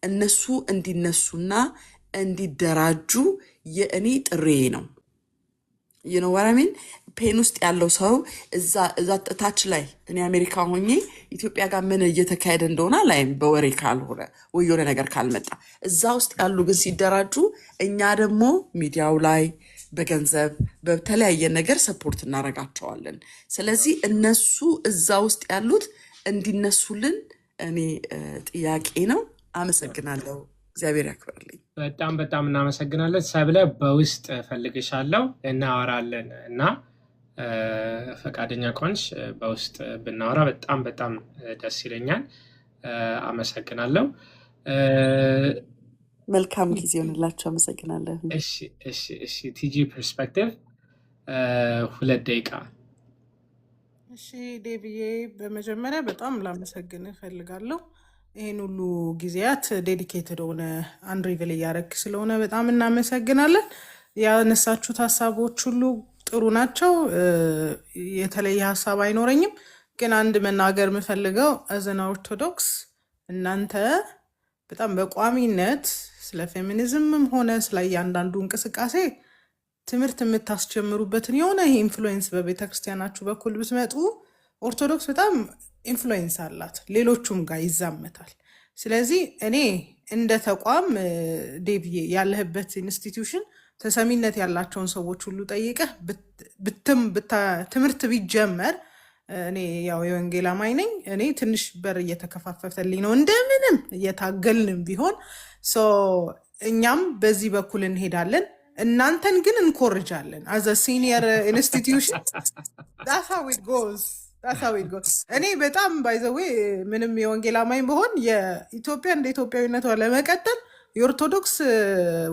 እነሱ እንዲነሱና እንዲደራጁ የእኔ ጥሬ ነው you know what I mean ፔን ውስጥ ያለው ሰው እዛ ታች ላይ እኔ አሜሪካ ሆኜ ኢትዮጵያ ጋር ምን እየተካሄደ እንደሆነ ላይም በወሬ ካልሆነ ወይ የሆነ ነገር ካልመጣ እዛ ውስጥ ያሉ ግን ሲደራጁ እኛ ደግሞ ሚዲያው ላይ በገንዘብ በተለያየ ነገር ሰፖርት እናረጋቸዋለን ስለዚህ እነሱ እዛ ውስጥ ያሉት እንዲነሱልን እኔ ጥያቄ ነው አመሰግናለሁ እግዚአብሔር ያክብርልኝ በጣም እናመሰግናለን ሰብለ በውስጥ ፈልግሻለሁ እናወራለን እና ፈቃደኛ ከሆንሽ በውስጥ ብናወራ በጣም ደስ ይለኛል አመሰግናለሁ መልካም ጊዜ ሆነላችሁ አመሰግናለሁ እሺ ቲጂ ፐርስፔክቲቭ 2 ደቂቃ እሺ ዴቪዬ በመጀመሪያ በጣም ላመሰግን እፈልጋለሁ ይሄን ሁሉ ጊዜያት ዴዲኬትድ ሆነ አንሪቪል ያረክ ስለሆነ በጣም እናመሰግናለን ያነሳችሁት ሐሳቦች ሁሉ ጥሩ ናቸው የተለየ ሐሳብ አይኖረኝም ግን አንድ መናገር የምፈልገው አዘና ኦርቶዶክስ እናንተ በጣም በቋሚነት ስለ ፌሚኒዝምም ሆነ ስለ ያንዳንዱ እንቅስቃሴ ትምህርት የምታስጀምሩበትን የሆነ ኢንፍሉዌንስ በቤተክርስቲያናችሁ በኩል ብትመጡ ኦርቶዶክስ በጣም ኢንፍሉዌንስ አላት ሌሎቹም ጋር ይዛመታል ስለዚህ እኔ እንደ ተቋም ዴቪዬ ያለህበት ኢንስቲትዩሽን ተሰሚነት ያላቸውን ሰዎች ሁሉ ጠይቀህ ትምህርት ቢጀመር እኔ ያው የወንጌል አማኝ ነኝ እኔ ትንሽ በር እየተከፋፈተልኝ ነው እንደምንም እየታገልንም ቢሆን እኛም በዚህ በኩል እንሄዳለን እናንተን ግን እንኮርጃለን as a senior institution that's how it goes እኔ በጣም by the way ምንም የወንጌል አማኝ በሆን የኢትዮጵያ እንደ ኢትዮጵያዊነቷ ለመቀጠል የኦርቶዶክስ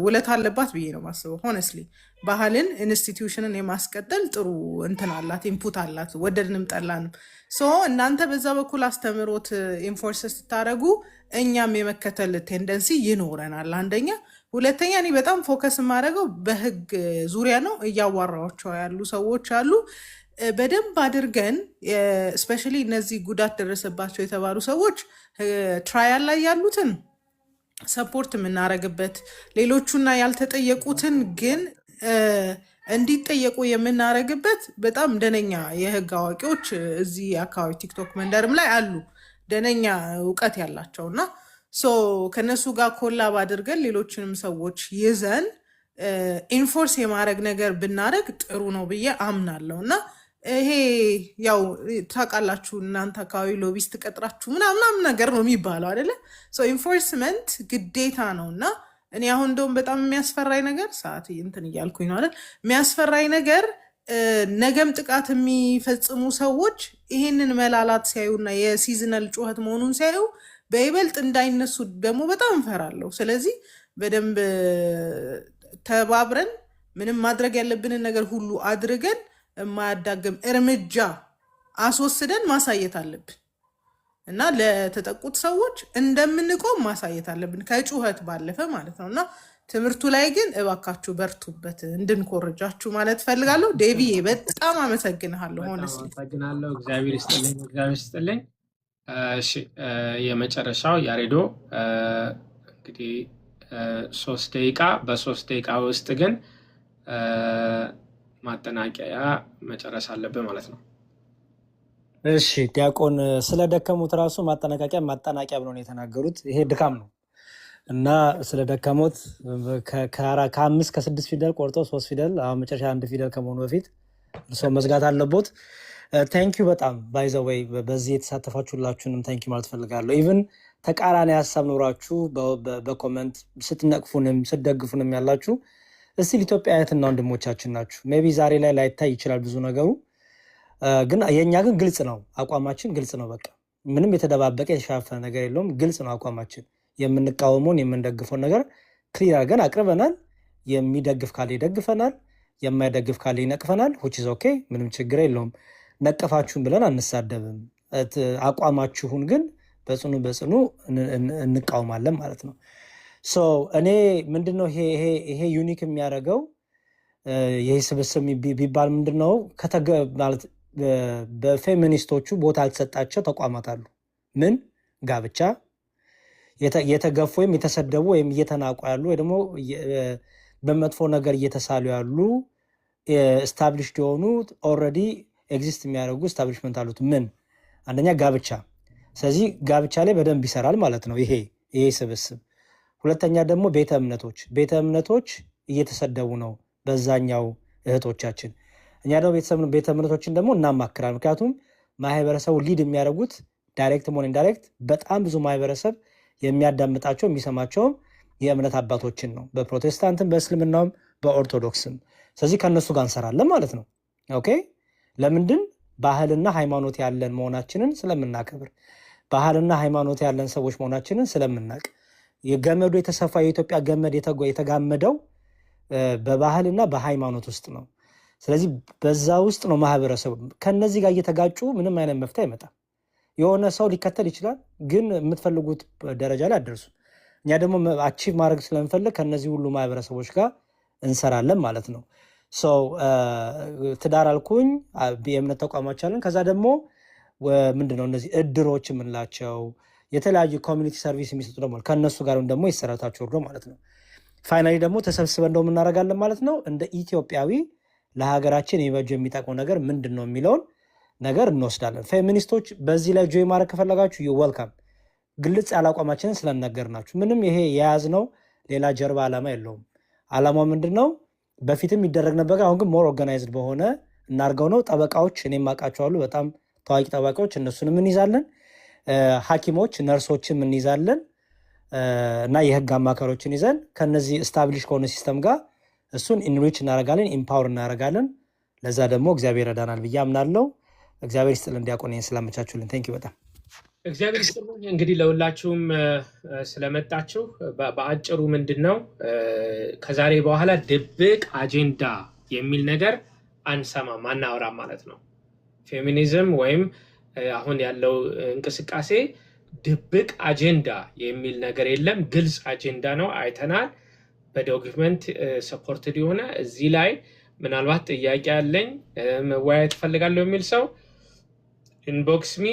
ውለታ አለባት ብዬ ነው ማስበው honestly ባህልን ኢንስቲትዩሽንን የማስቀጠል ጥሩ እንትን አላት ኢንፑት አላት ወደድንም ጠላንም እናንተ በዛ በኩል አስተምሮት ኢንፎርስ ስታደርጉ እኛም የመከተል ቴንደንሲ ይኖረናል አንደኛ ሁለተኛ እኔ በጣም ፎከስ ማድረገው በህግ ዙሪያ ነው እያዋራቸው ያሉ ሰዎች አሉ በደንብ አድርገን ስፔሻሊ እነዚህ ጉዳት ደረሰባቸው የተባሉ ሰዎች ትራያል ላይ ያሉትን ሰፖርት የምናረግበት ሌሎቹና ያልተጠየቁትን ግን እንዲጠየቁ የምናረግበት በጣም ደነኛ የህግ አዋቂዎች እዚህ አካባቢ ቲክቶክ መንደርም ላይ አሉ፣ ደነኛ እውቀት ያላቸው እና ከነሱ ጋር ኮላብ አድርገን ሌሎችንም ሰዎች ይዘን ኢንፎርስ የማድረግ ነገር ብናደረግ ጥሩ ነው ብዬ አምናለሁ። እና ይሄ ያው ታውቃላችሁ እናንተ አካባቢ ሎቢስት ቀጥራችሁ ምናምን ነገር ነው የሚባለው አይደለ? ኢንፎርስመንት ግዴታ ነው። እና እኔ አሁን እንደውም በጣም የሚያስፈራኝ ነገር ሰዓት እንትን እያልኩኝ ነው አይደል? የሚያስፈራኝ ነገር ነገም ጥቃት የሚፈጽሙ ሰዎች ይሄንን መላላት ሲያዩና የሲዝናል ጩኸት መሆኑን ሲያዩ በይበልጥ እንዳይነሱ ደግሞ በጣም እንፈራለሁ። ስለዚህ በደንብ ተባብረን ምንም ማድረግ ያለብንን ነገር ሁሉ አድርገን የማያዳግም እርምጃ አስወስደን ማሳየት አለብን እና ለተጠቁት ሰዎች እንደምንቆም ማሳየት አለብን ከጩኸት ባለፈ ማለት ነው። እና ትምህርቱ ላይ ግን እባካችሁ በርቱበት እንድንኮርጃችሁ ማለት ፈልጋለሁ። ዴቪዬ በጣም አመሰግንሃለሁ። ሆነስሊ አመሰግናለሁ። እግዚአብሔር ይስጥልኝ። እግዚአብሔር ይስጥልኝ። እሺ የመጨረሻው ያሬዶ እንግዲህ 3 ደቂቃ በ3 ደቂቃ ውስጥ ግን ማጠናቀቂያ መጨረስ አለብን ማለት ነው። እሺ ዲያቆን ስለደከሙት ራሱ ማጠናቀቂያ ብለው ነው የተናገሩት። ይሄ ድካም ነው እና ስለደከሙት ከ5 ከ6 ፊደል ቆርጠው 3 ፊደል አሁን መጨረሻ 1 ፊደል ከመሆኑ በፊት እርሶ መዝጋት አለቦት። ታንኪዩ በጣም ባይዘወይ በዚህ የተሳተፋችሁላችሁንም ታንኪዩ ማለት ፈልጋለሁ። ኢቭን ተቃራኒ ሀሳብ ኖራችሁ በኮመንት ስትነቅፉንም ስትደግፉንም ያላችሁ እስቲል ኢትዮጵያውያትና ወንድሞቻችን ናችሁ። ሜቢ ዛሬ ላይ ላይታይ ይችላል ብዙ ነገሩ፣ ግን የኛ ግን ግልጽ ነው፣ አቋማችን ግልጽ ነው። በቃ ምንም የተደባበቀ የተሻፈነ ነገር የለውም። ግልጽ ነው አቋማችን። የምንቃወመውን የምንደግፈውን ነገር ክሊር አድርገን አቅርበናል። የሚደግፍ ካለ ይደግፈናል፣ የማይደግፍ ካለ ይነቅፈናል። which is okay፣ ምንም ችግር የለውም። ነቀፋችሁን ብለን አንሳደብም። አቋማችሁን ግን በጽኑ እንቃወማለን ማለት ነው። እኔ ምንድነው ይሄ ዩኒክ የሚያደርገው ይሄ ስብስብ ቢባል ምንድነው ማለት በፌሚኒስቶቹ ቦታ ያልተሰጣቸው ተቋማት አሉ። ምን ጋብቻ የተገፉ ወይም የተሰደቡ ወይም እየተናቁ ያሉ ወይ ደግሞ በመጥፎ ነገር እየተሳሉ ያሉ ስታብሊሽድ የሆኑ ኦልሬዲ ኤግዚስት የሚያደርጉ ስታብሊሽመንት አሉት። ምን አንደኛ ጋብቻ። ስለዚህ ጋብቻ ላይ በደንብ ይሰራል ማለት ነው ይሄ ስብስብ። ሁለተኛ ደግሞ ቤተ እምነቶች እየተሰደቡ ነው በዛኛው እህቶቻችን። እኛ ደግሞ ቤተ እምነቶችን ደግሞ እናማክራል። ምክንያቱም ማህበረሰቡ ሊድ የሚያደርጉት ዳይሬክት ሆነ ኢንዳይሬክት በጣም ብዙ ማህበረሰብ የሚያዳምጣቸው የሚሰማቸውም የእምነት አባቶችን ነው፣ በፕሮቴስታንትም በእስልምናውም በኦርቶዶክስም። ስለዚህ ከነሱ ጋር እንሰራለን ማለት ነው። ኦኬ ለምንድን ባህልና ሃይማኖት ያለን መሆናችንን ስለምናከብር፣ ባህልና ሃይማኖት ያለን ሰዎች መሆናችንን ስለምናቅ፣ የገመዱ የተሰፋ የኢትዮጵያ ገመድ የተጋመደው በባህልና በሃይማኖት ውስጥ ነው። ስለዚህ በዛ ውስጥ ነው ማህበረሰቡ። ከነዚህ ጋር እየተጋጩ ምንም አይነት መፍትሄ አይመጣም። የሆነ ሰው ሊከተል ይችላል፣ ግን የምትፈልጉት ደረጃ ላይ አደርሱ። እኛ ደግሞ አቺቭ ማድረግ ስለምንፈልግ ከነዚህ ሁሉ ማህበረሰቦች ጋር እንሰራለን ማለት ነው። ትዳር አልኩኝ፣ የእምነት ተቋማች አለን። ከዛ ደግሞ ምንድነው እነዚህ እድሮች የምንላቸው የተለያዩ ኮሚኒቲ ሰርቪስ የሚሰጡ ደግሞ ከእነሱ ጋር ደግሞ ይሰራታቸው ወርዶ ማለት ነው። ፋይናሊ ደግሞ ተሰብስበን እንደው የምናደርጋለን ማለት ነው። እንደ ኢትዮጵያዊ ለሀገራችን የበጀ የሚጠቅመው ነገር ምንድን ነው የሚለውን ነገር እንወስዳለን። ፌሚኒስቶች በዚህ ላይ ጆይ ማድረግ ከፈለጋችሁ ዌልካም። ግልጽ ያለ አቋማችንን ስለነገርናችሁ ምንም ይሄ የያዝነው ሌላ ጀርባ ዓላማ የለውም። ዓላማው ምንድን ነው? በፊትም ይደረግ ነበር፣ አሁን ግን ሞር ኦርጋናይዝድ በሆነ እናርገው ነው። ጠበቃዎች እኔም አውቃቸዋለሁ፣ በጣም ታዋቂ ጠበቃዎች፣ እነሱንም እንይዛለን። ሐኪሞች ነርሶችም እንይዛለን እና የህግ አማካሪዎችን ይዘን ከነዚህ ስታብሊሽ ከሆነ ሲስተም ጋር እሱን ኢንሪች እናደርጋለን፣ ኢምፓወር እናደርጋለን። ለዛ ደግሞ እግዚአብሔር ይረዳናል ብዬ አምናለሁ። እግዚአብሔር ይስጥልን ዲያቆን ስላመቻችሁልን ቴንኪው በጣም እግዚአብሔር ይስጥልን። እንግዲህ ለሁላችሁም ስለመጣችሁ በአጭሩ ምንድነው ከዛሬ በኋላ ድብቅ አጀንዳ የሚል ነገር አንሰማም አናወራም ማለት ነው። ፌሚኒዝም ወይም አሁን ያለው እንቅስቃሴ ድብቅ አጀንዳ የሚል ነገር የለም። ግልጽ አጀንዳ ነው፣ አይተናል። በዶክመንት ሰፖርትድ የሆነ እዚህ ላይ ምናልባት ጥያቄ ያለኝ መወያየት ፈልጋለሁ የሚል ሰው ኢንቦክስ ሚ።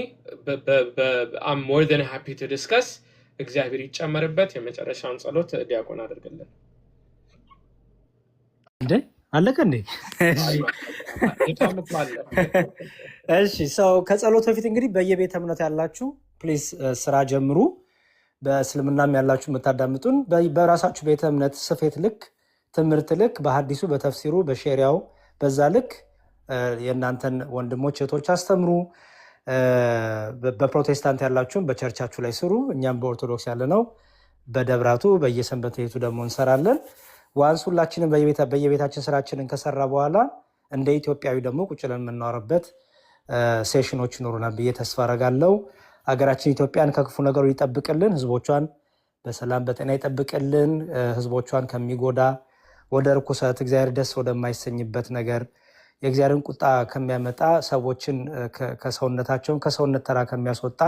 I'm more than happy to discuss። እግዚአብሔር ይጨመርበት። የመጨረሻውን ጸሎት ዲያቆን አድርግልን። እንዴ አለቀ እንዴ? እሺ ሰው ከጸሎት በፊት እንግዲህ በየቤተ እምነት ያላችሁ ፕሊዝ ስራ ጀምሩ። በእስልምናም ያላችሁ የምታዳምጡን በራሳችሁ ቤተ እምነት ስፌት ልክ፣ ትምህርት ልክ፣ በሐዲሱ በተፍሲሩ በሼሪያው በዛ ልክ የእናንተን ወንድሞች እህቶች አስተምሩ። በፕሮቴስታንት ያላችሁም በቸርቻችሁ ላይ ስሩ። እኛም በኦርቶዶክስ ያለነው በደብራቱ በየሰንበት ቤቱ ደግሞ እንሰራለን። ዋንስ ሁላችንም በየቤታችን ስራችንን ከሰራ በኋላ እንደ ኢትዮጵያዊ ደግሞ ቁጭ ብለን የምናወራበት ሴሽኖች ይኖሩናል ብዬ ተስፋ አደርጋለሁ። ሀገራችን ኢትዮጵያን ከክፉ ነገሩ ይጠብቅልን፣ ህዝቦቿን በሰላም በጤና ይጠብቅልን። ህዝቦቿን ከሚጎዳ ወደ ርኩሰት እግዚአብሔር ደስ ወደማይሰኝበት ነገር የእግዚአብሔርን ቁጣ ከሚያመጣ ሰዎችን ከሰውነታቸውን ከሰውነት ተራ ከሚያስወጣ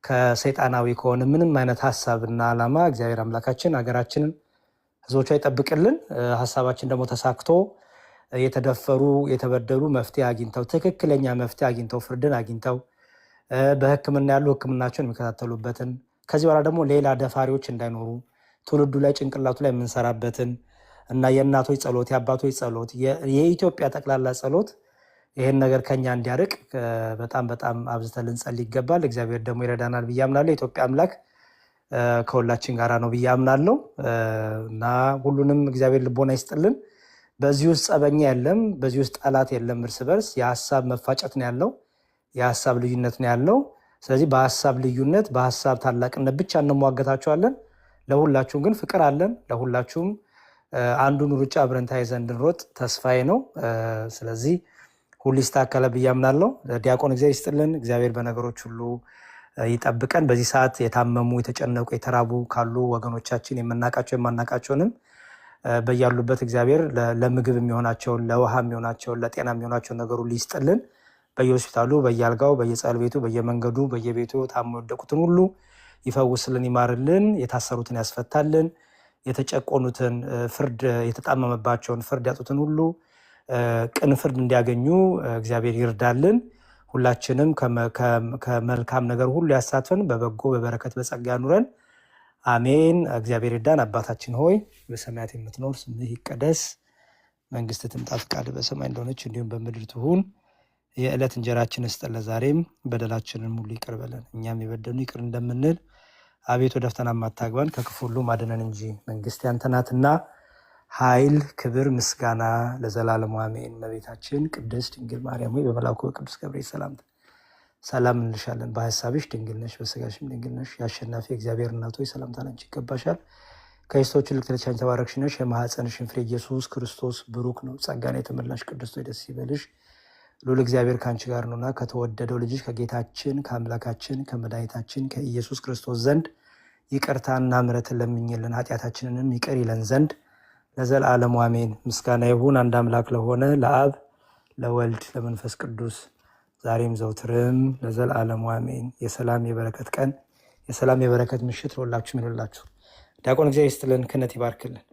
ከሰይጣናዊ ከሆነ ምንም አይነት ሀሳብና ዓላማ እግዚአብሔር አምላካችን ሀገራችንን ህዝቦቿ ይጠብቅልን። ሀሳባችን ደግሞ ተሳክቶ የተደፈሩ የተበደሉ መፍትሄ አግኝተው ትክክለኛ መፍትሄ አግኝተው ፍርድን አግኝተው በሕክምና ያሉ ሕክምናቸውን የሚከታተሉበትን ከዚህ በኋላ ደግሞ ሌላ ደፋሪዎች እንዳይኖሩ ትውልዱ ላይ ጭንቅላቱ ላይ የምንሰራበትን እና የእናቶች ጸሎት የአባቶች ጸሎት የኢትዮጵያ ጠቅላላ ጸሎት ይህን ነገር ከኛ እንዲያርቅ በጣም በጣም አብዝተን ልንጸልይ ይገባል። እግዚአብሔር ደግሞ ይረዳናል ብዬ አምናለሁ። የኢትዮጵያ አምላክ ከሁላችን ጋራ ነው ብዬ አምናለሁ እና ሁሉንም እግዚአብሔር ልቦና ይስጥልን። በዚህ ውስጥ ጸበኛ የለም፣ በዚህ ውስጥ ጠላት የለም። እርስ በርስ የሀሳብ መፋጨት ነው ያለው፣ የሀሳብ ልዩነት ነው ያለው። ስለዚህ በሀሳብ ልዩነት በሀሳብ ታላቅነት ብቻ እንሟገታቸዋለን። ለሁላችሁም ግን ፍቅር አለን። ለሁላችሁም አንዱን ሩጫ አብረን ተያይዘን እንድንሮጥ ተስፋዬ ነው። ስለዚህ ሁሉ ይስተካከላል ብዬ አምናለሁ። ዲያቆን እግዚአብሔር ይስጥልን። እግዚአብሔር በነገሮች ሁሉ ይጠብቀን። በዚህ ሰዓት የታመሙ የተጨነቁ የተራቡ ካሉ ወገኖቻችን የምናውቃቸው የማናውቃቸውንም በያሉበት እግዚአብሔር ለምግብ የሚሆናቸውን ለውሃ የሚሆናቸውን ለጤና የሚሆናቸውን ነገሩ ሊስጥልን። በየሆስፒታሉ በየአልጋው በየጸበል ቤቱ በየመንገዱ በየቤቱ ታሞ የወደቁትን ሁሉ ይፈውስልን፣ ይማርልን፣ የታሰሩትን ያስፈታልን፣ የተጨቆኑትን ፍርድ የተጣመመባቸውን ፍርድ ያጡትን ሁሉ ቅን ፍርድ እንዲያገኙ እግዚአብሔር ይርዳልን። ሁላችንም ከመልካም ነገር ሁሉ ያሳትፈን፣ በበጎ በበረከት በጸጋ ያኑረን። አሜን። እግዚአብሔር ይርዳን። አባታችን ሆይ በሰማያት የምትኖር ስምህ ይቀደስ፣ መንግስት ትምጣ፣ ፈቃድህ በሰማይ እንደሆነች እንዲሁም በምድር ትሁን። የዕለት እንጀራችንን ስጠን ዛሬም፣ በደላችንን ሁሉ ይቅር በለን እኛም የበደሉንን ይቅር እንደምንል። አቤቱ ወደ ፈተና አታግባን ከክፉ ሁሉ አድነን እንጂ መንግስት ያንተ ናትና ኃይል፣ ክብር፣ ምስጋና ለዘላለሙ አሜን። እመቤታችን ቅድስት ድንግል ማርያም ሆይ በመልአኩ በቅዱስ ገብርኤል ሰላምታ ሰላም እንልሻለን። በሐሳብሽ ድንግል ነሽ፣ በስጋሽም ድንግል ነሽ። የአሸናፊ እግዚአብሔር እናት ሆይ ሰላምታ ላንቺ ይገባሻል። ከሴቶች ይልቅ ተለይተሽ አንቺ የተባረክሽ ነሽ፣ የማኅፀንሽን ፍሬ ኢየሱስ ክርስቶስ ብሩክ ነው። ጸጋን የተመላሽ ቅድስት ሆይ ደስ ይበልሽ፣ ልዑል እግዚአብሔር ከአንቺ ጋር ነውና ከተወደደው ልጅሽ ከጌታችን ከአምላካችን ከመድኃኒታችን ከኢየሱስ ክርስቶስ ዘንድ ይቅርታና ምሕረትን ለምኝልን ኃጢአታችንንም ይቅር ይለን ዘንድ ለዘላለሙ አሜን። ምስጋና ይሁን አንድ አምላክ ለሆነ ለአብ ለወልድ ለመንፈስ ቅዱስ ዛሬም ዘውትርም ለዘላለሙ አሜን። የሰላም የበረከት ቀን የሰላም የበረከት ምሽት ለሁላችሁም ይሁንላችሁ። ዲያቆን እግዚአብሔር ይስጥልን፣ ክህነት ይባርክልን።